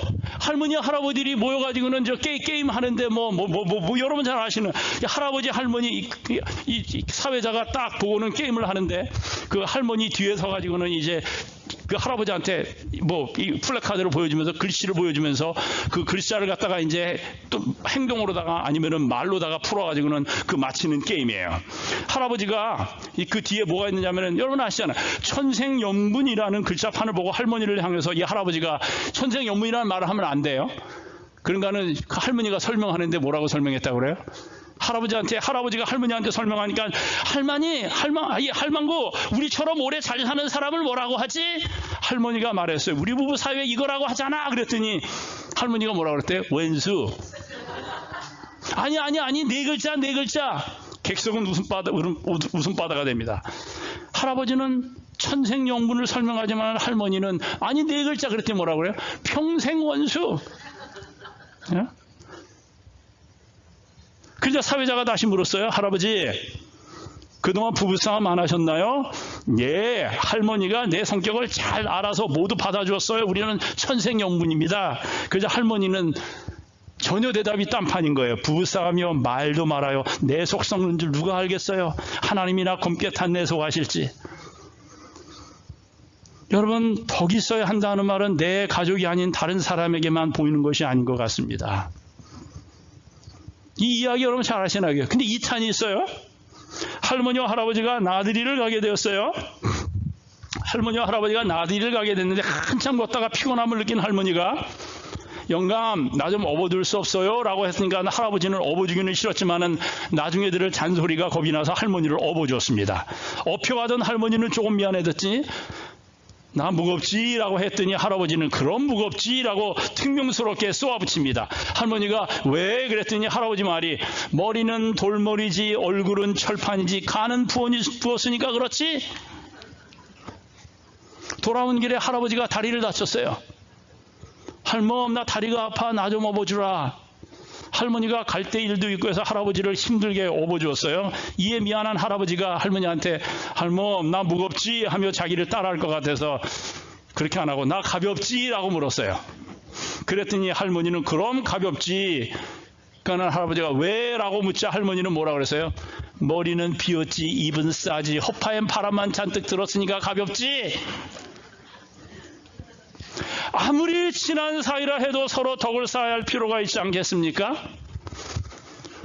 할머니 할아버지들이 모여가지고는 저 게임 하는데 여러분 잘 아시는 할아버지 할머니 이 사회자가 딱 보고는 게임을 하는데 그 할머니 뒤에 서 가지고는 이제 그 할아버지한테 이 플래카드를 보여주면서 글씨를 보여주면서 그 글자를 갖다가 이제 또 행동으로다가 아니면은 말로다가 풀어가지고는 그 맞히는 게임이에요. 할아버지가 그 뒤에 뭐가 있느냐면은 여러분 아시잖아요. 천생연분이라는 글자판을 보고 할머니를 향해서 이 할아버지가 천생연분이라는 말을 하면 안 돼요. 그러니까는 그 할머니가 설명하는데 뭐라고 설명했다고 그래요? 할아버지가 할머니한테 설명하니까 할망구 우리처럼 오래 잘 사는 사람을 뭐라고 하지? 할머니가 말했어요. 우리 부부 사이에 이거라고 하잖아. 그랬더니 할머니가 뭐라고 그랬대요? 왼수. 아니 네 글자. 객석은 웃음바다가 됩니다. 할아버지는 천생연분을 설명하지만 할머니는 아니 네 글자 그랬더니 뭐라고 그래요? 평생원수. 예? 그러자 사회자가 다시 물었어요. 할아버지, 그동안 부부싸움 안 하셨나요? 예, 할머니가 내 성격을 잘 알아서 모두 받아주었어요. 우리는 천생연분입니다. 그러자 할머니는 전혀 대답이 딴판인 거예요. 부부싸움이요 말도 말아요. 내 속 썩는 줄 누가 알겠어요. 하나님이나 검게 탄 내 속 아실지. 여러분, 덕이 있어야 한다는 말은 내 가족이 아닌 다른 사람에게만 보이는 것이 아닌 것 같습니다. 이 이야기 여러분 잘 아시나요? 근데 2탄이 있어요. 할머니와 할아버지가 나들이를 가게 되었어요. 할머니와 할아버지가 나들이를 가게 됐는데 한참 걷다가 피곤함을 느낀 할머니가 영감 나 좀 업어줄 수 없어요? 라고 했으니까 할아버지는 업어주기는 싫었지만은 나중에 들을 잔소리가 겁이 나서 할머니를 업어줬습니다. 업혀가던 할머니는 조금 미안해졌지. 나 무겁지? 라고 했더니 할아버지는 그럼 무겁지? 라고 퉁명스럽게 쏘아붙입니다. 할머니가 왜? 그랬더니 할아버지 말이 머리는 돌머리지 얼굴은 철판이지 간은 부었으니까 그렇지? 돌아온 길에 할아버지가 다리를 다쳤어요. 할멈 나 다리가 아파 나 좀 업어주라. 할머니가 갈 때 일도 있고 해서 할아버지를 힘들게 업어주었어요. 이에 미안한 할아버지가 할머니한테 할멈 나 무겁지? 하며 자기를 따라할 것 같아서 그렇게 안 하고 나 가볍지? 라고 물었어요. 그랬더니 할머니는 그럼 가볍지. 그러니까 할아버지가 왜? 라고 묻자 할머니는 뭐라고 그랬어요? 머리는 비었지 입은 싸지 허파엔 바람만 잔뜩 들었으니까 가볍지. 아무리 친한 사이라 해도 서로 덕을 쌓아야 할 필요가 있지 않겠습니까?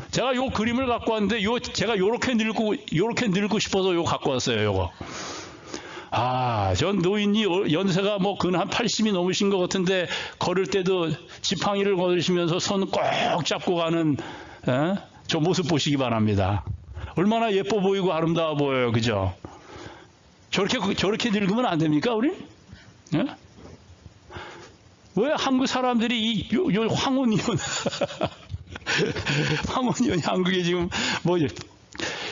제가 요 그림을 갖고 왔는데 제가 요렇게 늙고 싶어서 요 갖고 왔어요. 요거. 전 노인이 연세가 근 한 80이 넘으신 것 같은데 걸을 때도 지팡이를 걸으시면서 손 꼭 잡고 가는 저 모습 보시기 바랍니다. 얼마나 예뻐 보이고 아름다워 보여요. 그죠? 저렇게 늙으면 안 됩니까, 우리? 예? 왜 한국 사람들이 요 황혼이혼 황혼이혼이 한국에 지금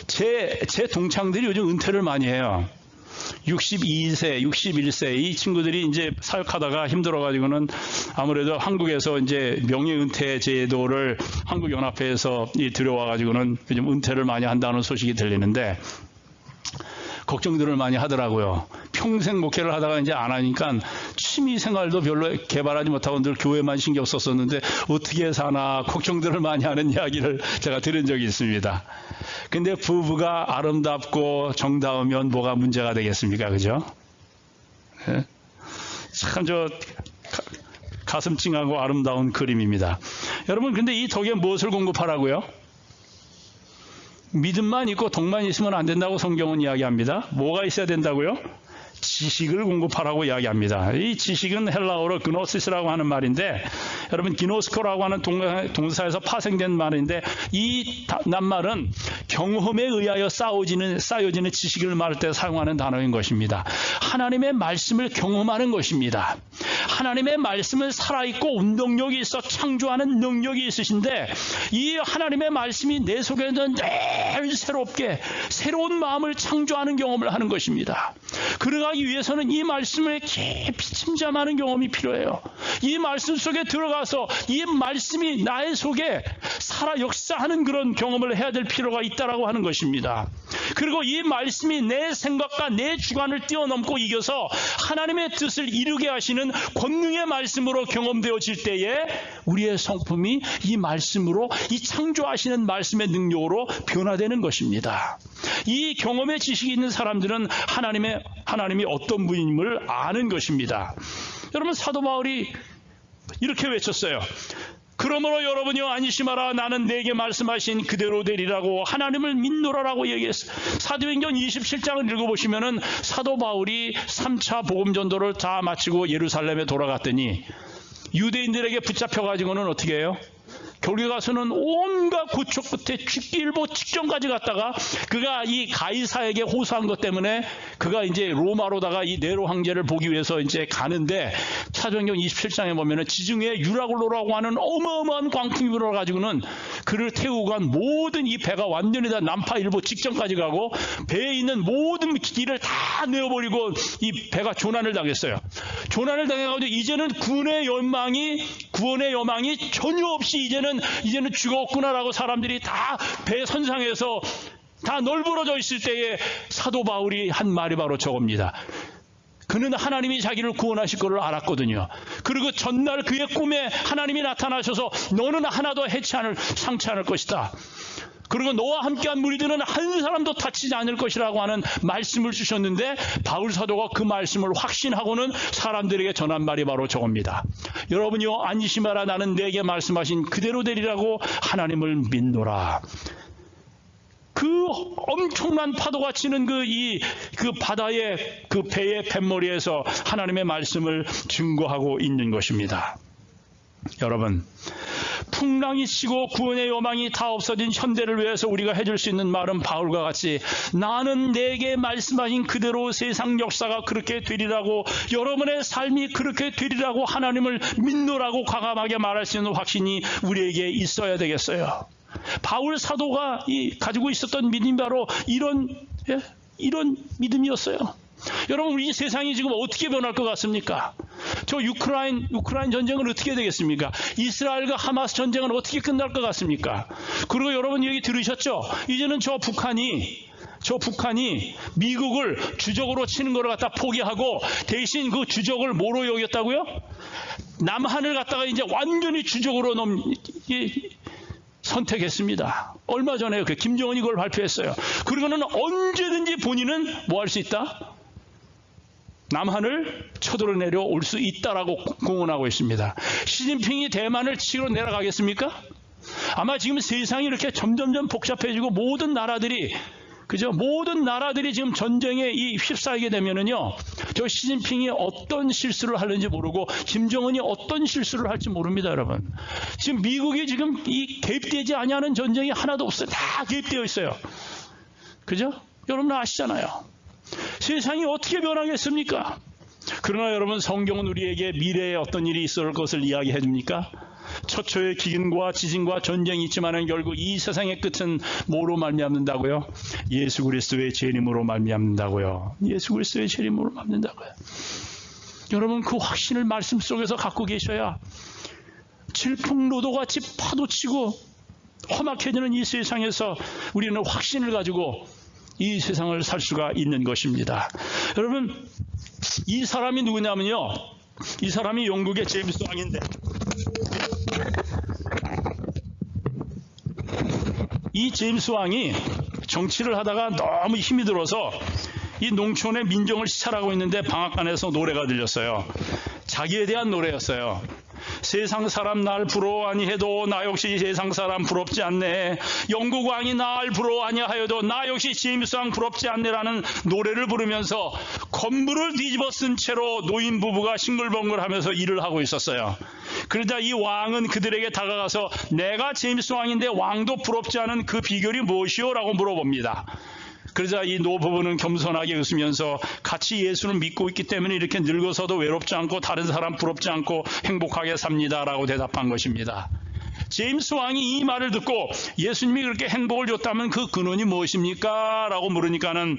제 동창들이 요즘 은퇴를 많이 해요. 62세, 61세 이 친구들이 이제 사역하다가 힘들어가지고는 아무래도 한국에서 이제 명예은퇴 제도를 한국연합회에서 들여와가지고는 요즘 은퇴를 많이 한다는 소식이 들리는데 걱정들을 많이 하더라고요. 평생 목회를 하다가 이제 안 하니까 취미 생활도 별로 개발하지 못하고 늘 교회만 신경 썼었는데 어떻게 사나 걱정들을 많이 하는 이야기를 제가 들은 적이 있습니다. 근데 부부가 아름답고 정다우면 뭐가 문제가 되겠습니까? 그죠? 네? 참 가슴 찡하고 아름다운 그림입니다. 여러분, 근데 이 덕에 무엇을 공급하라고요? 믿음만 있고 덕만 있으면 안 된다고 성경은 이야기합니다. 뭐가 있어야 된다고요? 지식을 공급하라고 이야기합니다. 이 지식은 헬라어로 그노시스라고 하는 말인데 여러분 기노스코라고 하는 동사에서 파생된 말인데 이 낱말은 경험에 의하여 쌓여지는 지식을 말할 때 사용하는 단어인 것입니다. 하나님의 말씀을 경험하는 것입니다. 하나님의 말씀은 살아있고 운동력이 있어 창조하는 능력이 있으신데 이 하나님의 말씀이 내 속에는 늘 새롭게 새로운 마음을 창조하는 경험을 하는 것입니다. 그러기 위해서는 이 말씀을 깊이 침잠하는 경험이 필요해요. 이 말씀 속에 들어가서 이 말씀이 나의 속에 살아 역사하는 그런 경험을 해야 될 필요가 있다라고 하는 것입니다. 그리고 이 말씀이 내 생각과 내 주관을 뛰어넘고 이겨서 하나님의 뜻을 이루게 하시는 권능의 말씀으로 경험되어질 때에 우리의 성품이 이 말씀으로 이 창조하시는 말씀의 능력으로 변화되는 것입니다. 이 경험의 지식이 있는 사람들은 하나님이 어떤 분임을 아는 것입니다. 여러분 사도 바울이 이렇게 외쳤어요. 그러므로 여러분이여 안심하라. 나는 내게 말씀하신 그대로 되리라고 하나님을 믿노라라고 얘기했어요. 사도행전 27장을 읽어보시면은 사도 바울이 3차 복음 전도를 다 마치고 예루살렘에 돌아갔더니 유대인들에게 붙잡혀가지고는 어떻게 해요? 결국에 가서는 온갖 고초 끝에 죽기 일보 직전까지 갔다가 그가 이 가이사에게 호소한 것 때문에 그가 이제 로마로다가 이 네로 황제를 보기 위해서 이제 가는데 사도행전 27장에 보면은 지중해 유라굴로라고 하는 어마어마한 광풍이 불어가지고는 그를 태우고 간 모든 이 배가 완전히 다 난파 일보 직전까지 가고 배에 있는 모든 길을 다 내어버리고 이 배가 조난을 당했어요. 조난을 당해가지고 이제는 구원의 여망이 전혀 없이 이제는 죽었구나라고 사람들이 다 배 선상에서 다 널브러져 있을 때에 사도 바울이 한 말이 바로 저겁니다. 그는 하나님이 자기를 구원하실 것을 알았거든요. 그리고 전날 그의 꿈에 하나님이 나타나셔서 너는 하나도 상치 않을 것이다. 그리고 너와 함께한 무리들은 한 사람도 다치지 않을 것이라고 하는 말씀을 주셨는데 바울 사도가 그 말씀을 확신하고는 사람들에게 전한 말이 바로 저겁니다. 여러분이요 안심하라. 나는 내게 말씀하신 그대로 되리라고 하나님을 믿노라. 그 엄청난 파도가 치는 그 바다의 그 배의 뱃머리에서 하나님의 말씀을 증거하고 있는 것입니다. 여러분, 풍랑이 치고 구원의 여망이 다 없어진 현대를 위해서 우리가 해줄 수 있는 말은 바울과 같이 나는 내게 말씀하신 그대로 세상 역사가 그렇게 되리라고 여러분의 삶이 그렇게 되리라고 하나님을 믿노라고 과감하게 말할 수 있는 확신이 우리에게 있어야 되겠어요. 바울 사도가 가지고 있었던 믿음이 바로 이런 믿음이었어요. 여러분 우리 세상이 지금 어떻게 변할 것 같습니까? 저 우크라이나 전쟁은 어떻게 되겠습니까? 이스라엘과 하마스 전쟁은 어떻게 끝날 것 같습니까? 그리고 여러분 얘기 들으셨죠? 이제는 저 북한이 미국을 주적으로 치는 걸 갖다 포기하고 대신 그 주적을 뭐로 여겼다고요? 남한을 갖다가 이제 완전히 주적으로 선택했습니다. 얼마 전에 김정은이 그걸 발표했어요. 그리고는 언제든지 본인은 뭐 할 수 있다? 남한을 쳐들어내려 올 수 있다라고 공언하고 있습니다. 시진핑이 대만을 치러 내려가겠습니까? 아마 지금 세상이 이렇게 점점점 복잡해지고 모든 나라들이 지금 전쟁에 휩싸이게 되면은요, 저 시진핑이 어떤 실수를 하는지 모르고 김정은이 어떤 실수를 할지 모릅니다, 여러분. 지금 미국이 지금 개입되지 아니하는 전쟁이 하나도 없어요. 다 개입되어 있어요. 그죠? 여러분 아시잖아요. 세상이 어떻게 변하겠습니까? 그러나 여러분 성경은 우리에게 미래에 어떤 일이 있을 것을 이야기해 줍니까? 처처의 기근과 지진과 전쟁이 있지만 결국 이 세상의 끝은 뭐로 말미암는다고요? 예수 그리스도의 재림으로 말미암는다고요. 예수 그리스도의 재림으로 말미암는다고요. 여러분 그 확신을 말씀 속에서 갖고 계셔야 질풍노도같이 파도치고 험악해지는 이 세상에서 우리는 확신을 가지고 이 세상을 살 수가 있는 것입니다. 여러분 이 사람이 누구냐면요, 이 사람이 영국의 제임스 왕인데 이 제임스 왕이 정치를 하다가 너무 힘이 들어서 이 농촌의 민정을 시찰하고 있는데 방앗간에서 노래가 들렸어요. 자기에 대한 노래였어요. 세상 사람 날 부러워하니 해도 나 역시 세상 사람 부럽지 않네. 영국 왕이 날 부러워하냐 하여도 나 역시 제임스 왕 부럽지 않네라는 노래를 부르면서 건물을 뒤집어 쓴 채로 노인 부부가 싱글벙글하면서 일을 하고 있었어요. 그러자 이 왕은 그들에게 다가가서 내가 제임스 왕인데 왕도 부럽지 않은 그 비결이 무엇이오? 라고 물어봅니다. 그러자 이 노부부는 겸손하게 웃으면서 같이 예수를 믿고 있기 때문에 이렇게 늙어서도 외롭지 않고 다른 사람 부럽지 않고 행복하게 삽니다 라고 대답한 것입니다. 제임스 왕이 이 말을 듣고 예수님이 그렇게 행복을 줬다면 그 근원이 무엇입니까? 라고 물으니까는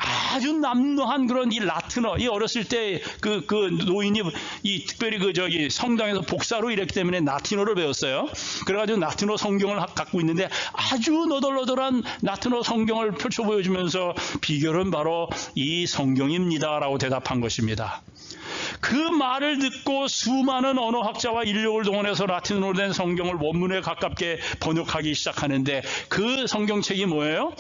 아주 남루한 그런 이 라틴어, 이 어렸을 때 그 노인이 이 특별히 성당에서 복사로 이랬기 때문에 라틴어를 배웠어요. 그래가지고 라틴어 성경을 갖고 있는데 아주 너덜너덜한 라틴어 성경을 펼쳐 보여주면서 비결은 바로 이 성경입니다라고 대답한 것입니다. 그 말을 듣고 수많은 언어학자와 인력을 동원해서 라틴어로 된 성경을 원문에 가깝게 번역하기 시작하는데 그 성경책이 뭐예요?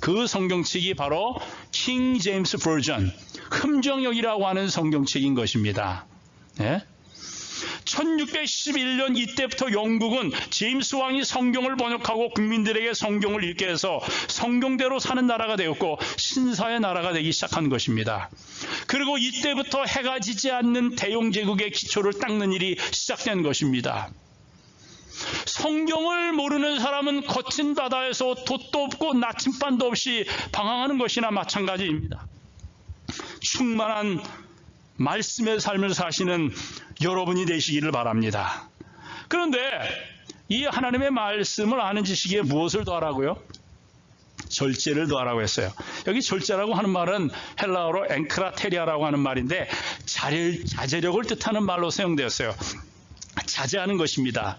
그 성경책이 바로 킹 제임스 버전, 흠정역이라고 하는 성경책인 것입니다. 네? 1611년 이때부터 영국은 제임스 왕이 성경을 번역하고 국민들에게 성경을 읽게 해서 성경대로 사는 나라가 되었고 신사의 나라가 되기 시작한 것입니다. 그리고 이때부터 해가 지지 않는 대영제국의 기초를 닦는 일이 시작된 것입니다. 성경을 모르는 사람은 거친 바다에서 돛도 없고 나침반도 없이 방황하는 것이나 마찬가지입니다. 충만한 말씀의 삶을 사시는 여러분이 되시기를 바랍니다. 그런데 이 하나님의 말씀을 아는 지식에 무엇을 더하라고요? 절제를 더하라고 했어요. 여기 절제라고 하는 말은 헬라어로 엔크라테리아라고 하는 말인데 자제력을 뜻하는 말로 사용되었어요. 자제하는 것입니다.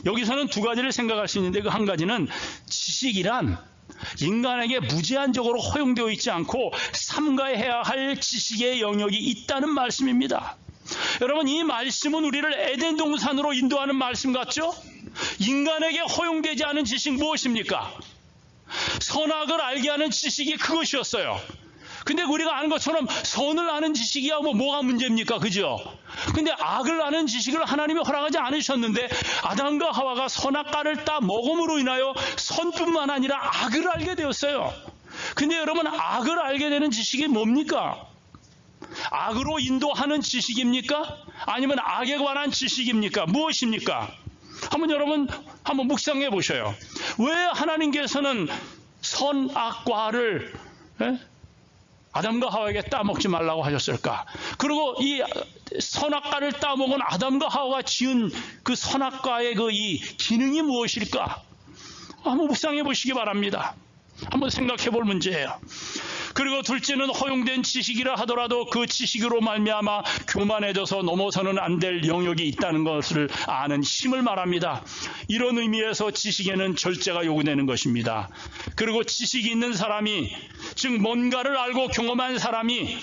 여기서는 두 가지를 생각할 수 있는데 그 한 가지는 지식이란 인간에게 무제한적으로 허용되어 있지 않고 삼가해야 할 지식의 영역이 있다는 말씀입니다. 여러분, 이 말씀은 우리를 에덴 동산으로 인도하는 말씀 같죠? 인간에게 허용되지 않은 지식 무엇입니까? 선악을 알게 하는 지식이 그것이었어요. 근데 우리가 아는 것처럼 선을 아는 지식이야 뭐가 문제입니까? 그죠? 근데 악을 아는 지식을 하나님이 허락하지 않으셨는데 아담과 하와가 선악과를 따 먹음으로 인하여 선뿐만 아니라 악을 알게 되었어요. 근데 여러분, 악을 알게 되는 지식이 뭡니까? 악으로 인도하는 지식입니까? 아니면 악에 관한 지식입니까? 무엇입니까? 여러분 한번 묵상해 보셔요. 왜 하나님께서는 선악과를 아담과 하와에게 따먹지 말라고 하셨을까? 그리고 이 선악과를 따먹은 아담과 하와가 지은 그 선악과의 이 기능이 무엇일까? 한번 묵상해 보시기 바랍니다. 한번 생각해 볼 문제예요. 그리고 둘째는 허용된 지식이라 하더라도 그 지식으로 말미암아 교만해져서 넘어서는 안 될 영역이 있다는 것을 아는 힘을 말합니다. 이런 의미에서 지식에는 절제가 요구되는 것입니다. 그리고 지식이 있는 사람이, 즉 뭔가를 알고 경험한 사람이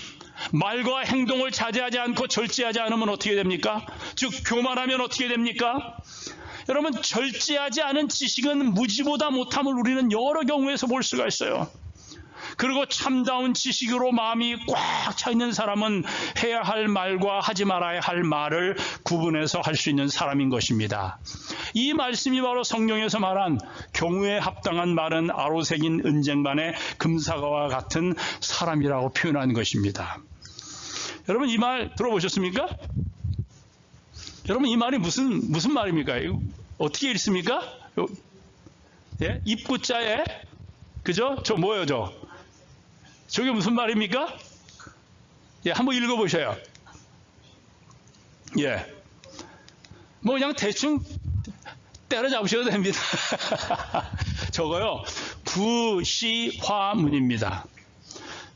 말과 행동을 자제하지 않고 절제하지 않으면 어떻게 됩니까? 즉 교만하면 어떻게 됩니까? 여러분, 절제하지 않은 지식은 무지보다 못함을 우리는 여러 경우에서 볼 수가 있어요. 그리고 참다운 지식으로 마음이 꽉 차 있는 사람은 해야 할 말과 하지 말아야 할 말을 구분해서 할 수 있는 사람인 것입니다. 이 말씀이 바로 성경에서 말한 경우에 합당한 말은 아로새긴 은쟁반의 금사과와 같은 사람이라고 표현한 것입니다. 여러분, 이 말 들어보셨습니까? 여러분, 이 말이 무슨 말입니까? 어떻게 읽습니까? 예? 입구자에, 그죠? 저 뭐예요, 저? 저게 무슨 말입니까? 예, 한번 읽어보셔요. 예. 그냥 대충 때려잡으셔도 됩니다. 저거요, 구시화문입니다.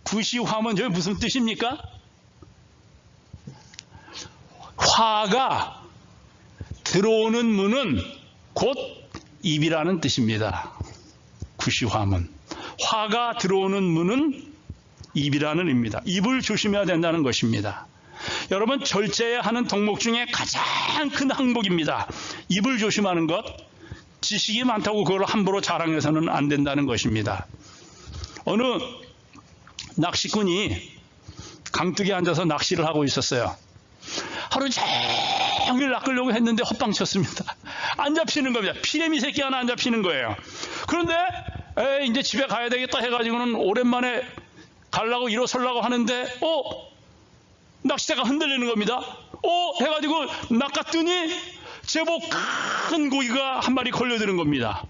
구시화문, 저게 무슨 뜻입니까? 화가 들어오는 문은 곧 입이라는 뜻입니다. 구시화문. 화가 들어오는 문은 입이라는 의미입니다. 입을 조심해야 된다는 것입니다. 여러분, 절제해야 하는 덕목 중에 가장 큰 항목입니다. 입을 조심하는 것. 지식이 많다고 그걸 함부로 자랑해서는 안 된다는 것입니다. 어느 낚시꾼이 강둑에 앉아서 낚시를 하고 있었어요. 하루 종일 낚으려고 했는데 헛방쳤습니다. 안 잡히는 겁니다. 피레미 새끼 하나 안 잡히는 거예요. 그런데 이제 집에 가야 되겠다 해가지고는 오랜만에 가려고 일어서려고 하는데 낚싯대가 흔들리는 겁니다. 해가지고 낚았더니 제법 큰 고기가 한 마리 걸려드는 겁니다.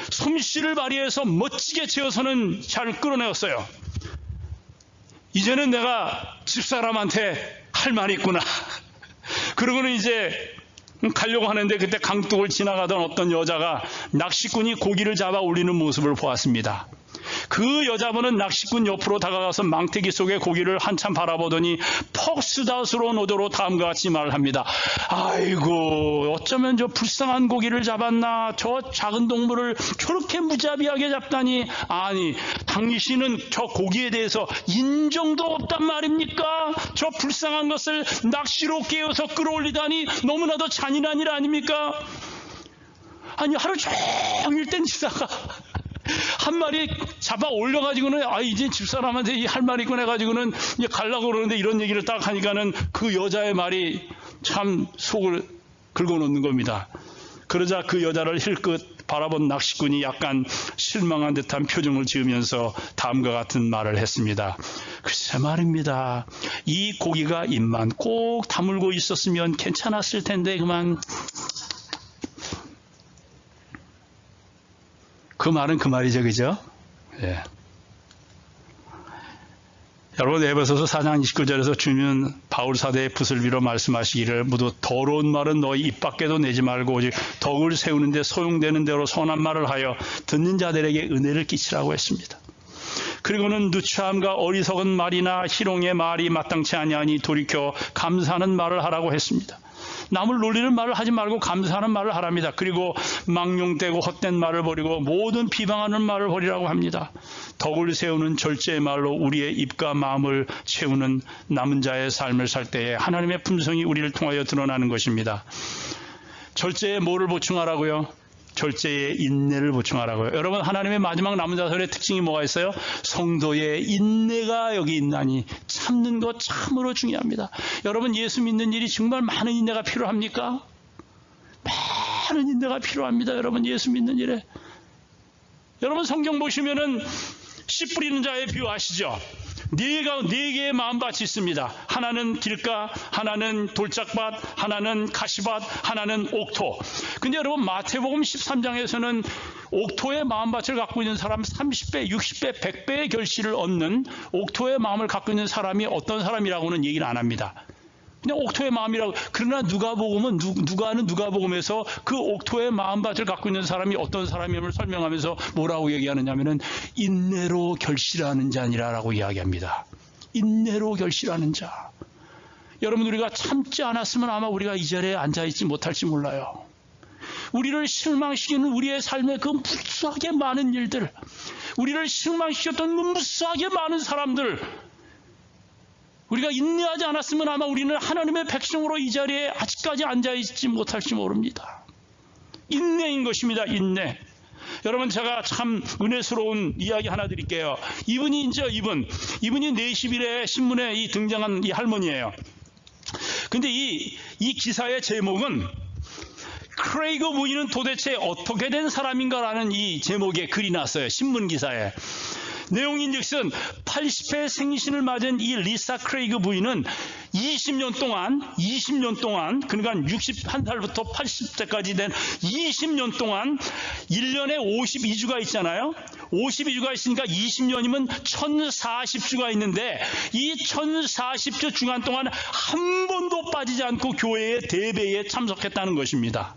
솜씨를 발휘해서 멋지게 채워서는 잘 끌어내었어요. 이제는 내가 집사람한테 할 말이 있구나. 그러고는 이제 가려고 하는데 그때 강둑을 지나가던 어떤 여자가 낚시꾼이 고기를 잡아 올리는 모습을 보았습니다. 그 여자분은 낚시꾼 옆으로 다가가서 망태기 속에 고기를 한참 바라보더니 퍽스다스러운 어조로 다음과 같이 말을 합니다. 아이고, 어쩌면 저 불쌍한 고기를 잡았나. 저 작은 동물을 저렇게 무자비하게 잡다니. 아니, 당신은 저 고기에 대해서 인정도 없단 말입니까? 저 불쌍한 것을 낚시로 깨어서 끌어올리다니 너무나도 잔인한 일 아닙니까? 아니, 하루 종일 땡기다가 한 마리 잡아 올려가지고는 이제 집사람한테 이 할 말이 있군 해가지고는 이제 가려고 그러는데 이런 얘기를 딱 하니까는 그 여자의 말이 참 속을 긁어놓는 겁니다. 그러자 그 여자를 힐끗 바라본 낚시꾼이 약간 실망한 듯한 표정을 지으면서 다음과 같은 말을 했습니다. 글쎄 말입니다. 이 고기가 입만 꼭 다물고 있었으면 괜찮았을 텐데 그만. 그 말은 그 말이죠, 그죠? 예. 여러분, 에베소서 4장 29절에서 주님은 바울 사대의 붓을 빌어 말씀하시기를 모두 더러운 말은 너희 입 밖에도 내지 말고 오직 덕을 세우는데 소용되는 대로 선한 말을 하여 듣는 자들에게 은혜를 끼치라고 했습니다. 그리고는 누추함과 어리석은 말이나 희롱의 말이 마땅치 아니하니 돌이켜 감사하는 말을 하라고 했습니다. 남을 놀리는 말을 하지 말고 감사하는 말을 하랍니다. 그리고 망령되고 헛된 말을 버리고 모든 비방하는 말을 버리라고 합니다. 덕을 세우는 절제의 말로 우리의 입과 마음을 채우는 남은 자의 삶을 살 때에 하나님의 품성이 우리를 통하여 드러나는 것입니다. 절제에 뭐를 보충하라고요? 절제에 인내를 보충하라고요. 여러분, 하나님의 마지막 남은 자설의 특징이 뭐가 있어요? 성도의 인내가 여기 있나니. 참는 것 참으로 중요합니다. 여러분, 예수 믿는 일이 정말 많은 인내가 필요합니까? 많은 인내가 필요합니다. 여러분, 예수 믿는 일에. 여러분, 성경 보시면은 씨 뿌리는 자의 비유 아시죠? 네 개의 마음밭이 있습니다. 하나는 길가, 하나는 돌짝밭, 하나는 가시밭, 하나는 옥토. 근데 여러분, 마태복음 13장에서는 옥토의 마음밭을 갖고 있는 사람 30배, 60배, 100배의 결실을 얻는 옥토의 마음을 갖고 있는 사람이 어떤 사람이라고는 얘기를 안 합니다. 그냥 옥토의 마음이라고. 그러나 누가복음은 누가는 누가복음에서 그 옥토의 마음밭을 갖고 있는 사람이 어떤 사람임을 설명하면서 뭐라고 얘기하느냐면은 인내로 결실하는 자니라라고 이야기합니다. 인내로 결실하는 자. 여러분, 우리가 참지 않았으면 아마 우리가 이 자리에 앉아있지 못할지 몰라요. 우리를 실망시키는 우리의 삶의 그 무수하게 많은 일들, 우리를 실망시켰던 그 무수하게 많은 사람들, 우리가 인내하지 않았으면 아마 우리는 하나님의 백성으로 이 자리에 아직까지 앉아있지 못할지 모릅니다. 인내인 것입니다. 인내. 여러분, 제가 참 은혜스러운 이야기 하나 드릴게요. 이분이 40일에 신문에 등장한 이 할머니예요. 근데 이 기사의 제목은 크레이그 부인은 도대체 어떻게 된 사람인가라는 이 제목의 글이 났어요. 신문 기사에. 내용인즉슨 80회 생신을 맞은 이 리사 크레이그 부인은 20년 동안 그러니까 61살부터 80세까지 된 20년 동안 1년에 52주가 있잖아요. 52주가 있으니까 20년이면 1040주가 있는데 이 1040주 주간 동안 한 번도 빠지지 않고 교회의 대배에 참석했다는 것입니다.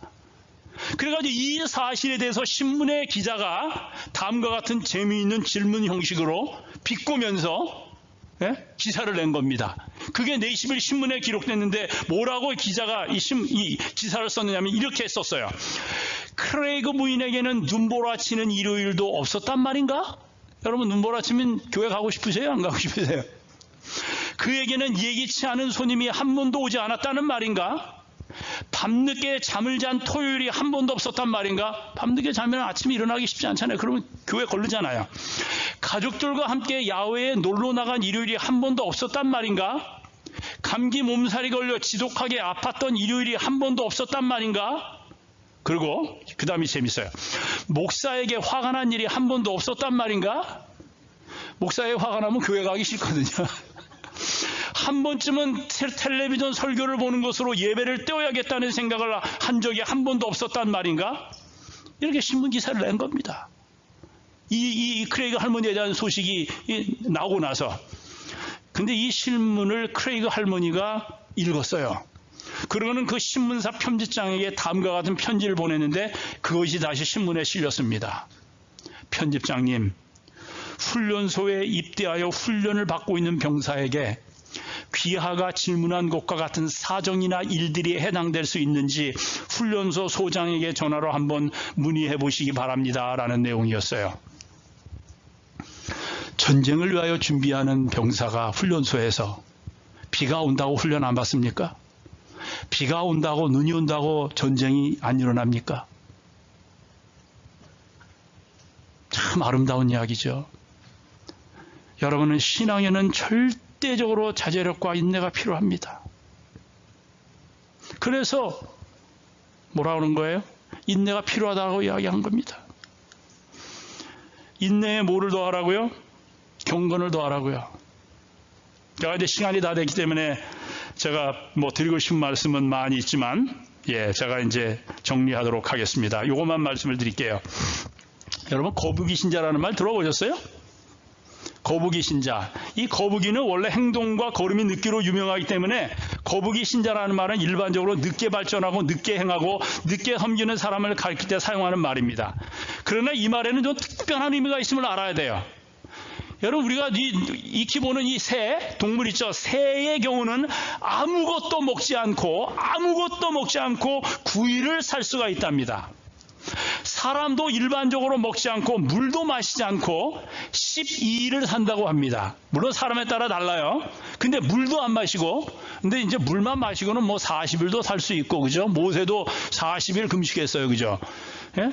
그래가지고 이 사실에 대해서 신문의 기자가 다음과 같은 재미있는 질문 형식으로 비꼬면서 기사를 낸 겁니다. 그게 네이시빌 신문에 기록됐는데 뭐라고 기자가 이 기사를 썼느냐면 이렇게 썼어요. 크레이그 부인에게는 눈보라치는 일요일도 없었단 말인가? 여러분, 눈보라치면 교회 가고 싶으세요? 안 가고 싶으세요? 그에게는 예기치 않은 손님이 한 번도 오지 않았다는 말인가? 밤늦게 잠을 잔 토요일이 한 번도 없었단 말인가? 밤늦게 자면 아침에 일어나기 쉽지 않잖아요. 그러면 교회 걸르잖아요. 가족들과 함께 야외에 놀러 나간 일요일이 한 번도 없었단 말인가? 감기 몸살이 걸려 지독하게 아팠던 일요일이 한 번도 없었단 말인가? 그리고 그 다음이 재밌어요. 목사에게 화가 난 일이 한 번도 없었단 말인가? 목사에게 화가 나면 교회 가기 싫거든요. 한 번쯤은 텔레비전 설교를 보는 것으로 예배를 떼어야겠다는 생각을 한 적이 한 번도 없었단 말인가? 이렇게 신문 기사를 낸 겁니다. 이 크레이그 할머니에 대한 소식이 나오고 나서. 근데 이 신문을 크레이그 할머니가 읽었어요. 그러고는 그 신문사 편집장에게 다음과 같은 편지를 보냈는데 그것이 다시 신문에 실렸습니다. 편집장님, 훈련소에 입대하여 훈련을 받고 있는 병사에게 귀하가 질문한 것과 같은 사정이나 일들이 해당될 수 있는지 훈련소 소장에게 전화로 한번 문의해 보시기 바랍니다. 라는 내용이었어요. 전쟁을 위하여 준비하는 병사가 훈련소에서 비가 온다고 훈련 안 받습니까? 비가 온다고 눈이 온다고 전쟁이 안 일어납니까? 참 아름다운 이야기죠. 여러분은 신앙에는 절대적으로 자제력과 인내가 필요합니다. 그래서 뭐라 그러는 거예요? 인내가 필요하다고 이야기한 겁니다. 인내에 뭐를 더하라고요? 경건을 더하라고요. 제가 이제 시간이 다 됐기 때문에 제가 드리고 싶은 말씀은 많이 있지만, 제가 이제 정리하도록 하겠습니다. 요것만 말씀을 드릴게요. 여러분, 거북이 신자라는 말 들어보셨어요? 거북이 신자. 이 거북이는 원래 행동과 걸음이 늦기로 유명하기 때문에 거북이 신자라는 말은 일반적으로 늦게 발전하고 늦게 행하고 늦게 섬기는 사람을 가리킬 때 사용하는 말입니다. 그러나 이 말에는 좀 특별한 의미가 있음을 알아야 돼요. 여러분, 우리가 익히 보는 이 새, 동물 있죠? 새의 경우는 아무것도 먹지 않고 9일을 살 수가 있답니다. 사람도 일반적으로 먹지 않고 물도 마시지 않고 12일을 산다고 합니다. 물론 사람에 따라 달라요. 근데 물도 안 마시고, 근데 이제 물만 마시고는 40일도 살 수 있고, 그죠? 모세도 40일 금식했어요, 그죠? 예?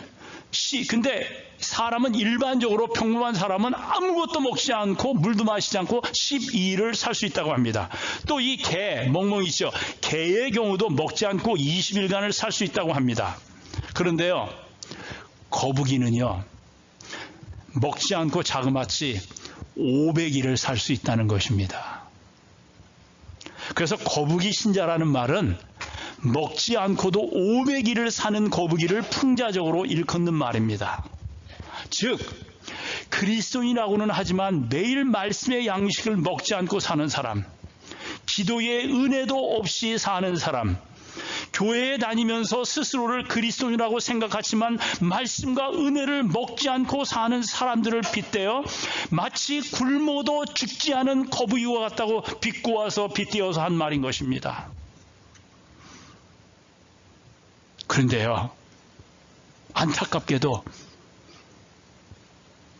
근데 사람은 일반적으로 평범한 사람은 아무것도 먹지 않고 물도 마시지 않고 12일을 살 수 있다고 합니다. 또 이 개, 멍멍이 있죠? 개의 경우도 먹지 않고 20일간을 살 수 있다고 합니다. 그런데요, 거북이는요, 먹지 않고 자그마치 500일을 살 수 있다는 것입니다. 그래서 거북이 신자라는 말은 먹지 않고도 500일을 사는 거북이를 풍자적으로 일컫는 말입니다. 즉, 그리스도인이라고는 하지만 매일 말씀의 양식을 먹지 않고 사는 사람, 기도의 은혜도 없이 사는 사람, 교회에 다니면서 스스로를 그리스도인이라고 생각하지만 말씀과 은혜를 먹지 않고 사는 사람들을 빗대어 마치 굶어도 죽지 않은 거북이와 같다고 비꼬아서 빗대어서 한 말인 것입니다. 그런데요, 안타깝게도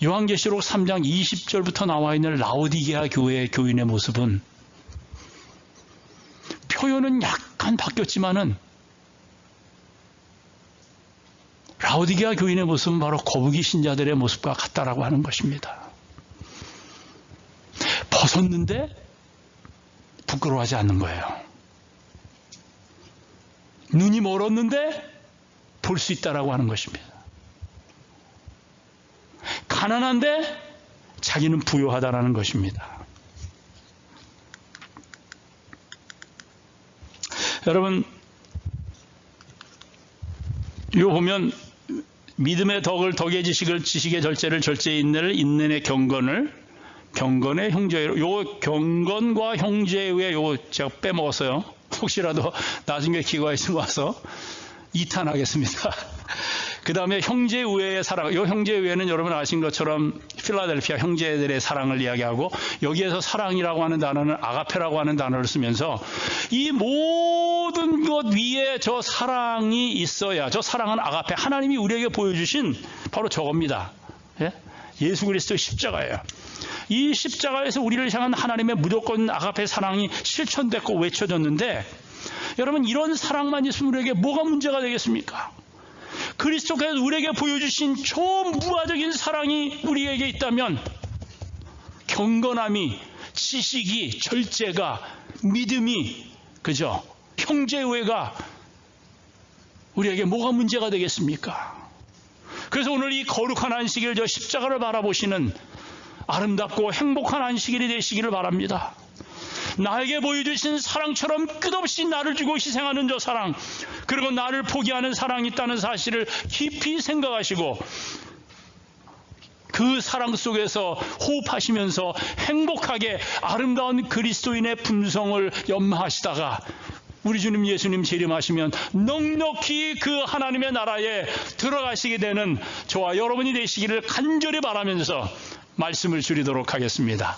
요한계시록 3장 20절부터 나와 있는 라오디게아 교회의 교인의 모습은 표현은 약간 바뀌었지만은 라오디게아 교인의 모습은 바로 거북이 신자들의 모습과 같다라고 하는 것입니다. 벗었는데 부끄러워하지 않는 거예요. 눈이 멀었는데 볼 수 있다라고 하는 것입니다. 가난한데 자기는 부유하다라는 것입니다. 여러분, 이거 보면 믿음의 덕을 덕의 지식을 지식의 절제를 절제의 인내를 인내의 경건을 경건의 형제의 요 경건과 형제의 요 제가 빼먹었어요. 혹시라도 나중에 기회가 있으면 와서 2탄 하겠습니다. 그 다음에 형제 우애의 사랑. 이 형제 우애는 여러분 아신 것처럼 필라델피아 형제들의 사랑을 이야기하고 여기에서 사랑이라고 하는 단어는 아가페라고 하는 단어를 쓰면서 이 모든 것 위에 저 사랑이 있어야, 저 사랑은 아가페, 하나님이 우리에게 보여주신 바로 저겁니다. 예수 그리스도의 십자가예요. 이 십자가에서 우리를 향한 하나님의 무조건 아가페 사랑이 실천됐고 외쳐졌는데, 여러분 이런 사랑만 있으면 우리에게 뭐가 문제가 되겠습니까? 그리스도께서 우리에게 보여주신 초무한적인 사랑이 우리에게 있다면 경건함이, 지식이, 절제가 믿음이, 그죠? 형제우애가 우리에게 뭐가 문제가 되겠습니까? 그래서 오늘 이 거룩한 안식일, 저 십자가를 바라보시는 아름답고 행복한 안식일이 되시기를 바랍니다. 나에게 보여주신 사랑처럼 끝없이 나를 주고 희생하는 저 사랑, 그리고 나를 포기하는 사랑이 있다는 사실을 깊이 생각하시고 그 사랑 속에서 호흡하시면서 행복하게 아름다운 그리스도인의 품성을 연마하시다가 우리 주님 예수님 재림하시면 넉넉히 그 하나님의 나라에 들어가시게 되는 저와 여러분이 되시기를 간절히 바라면서 말씀을 줄이도록 하겠습니다.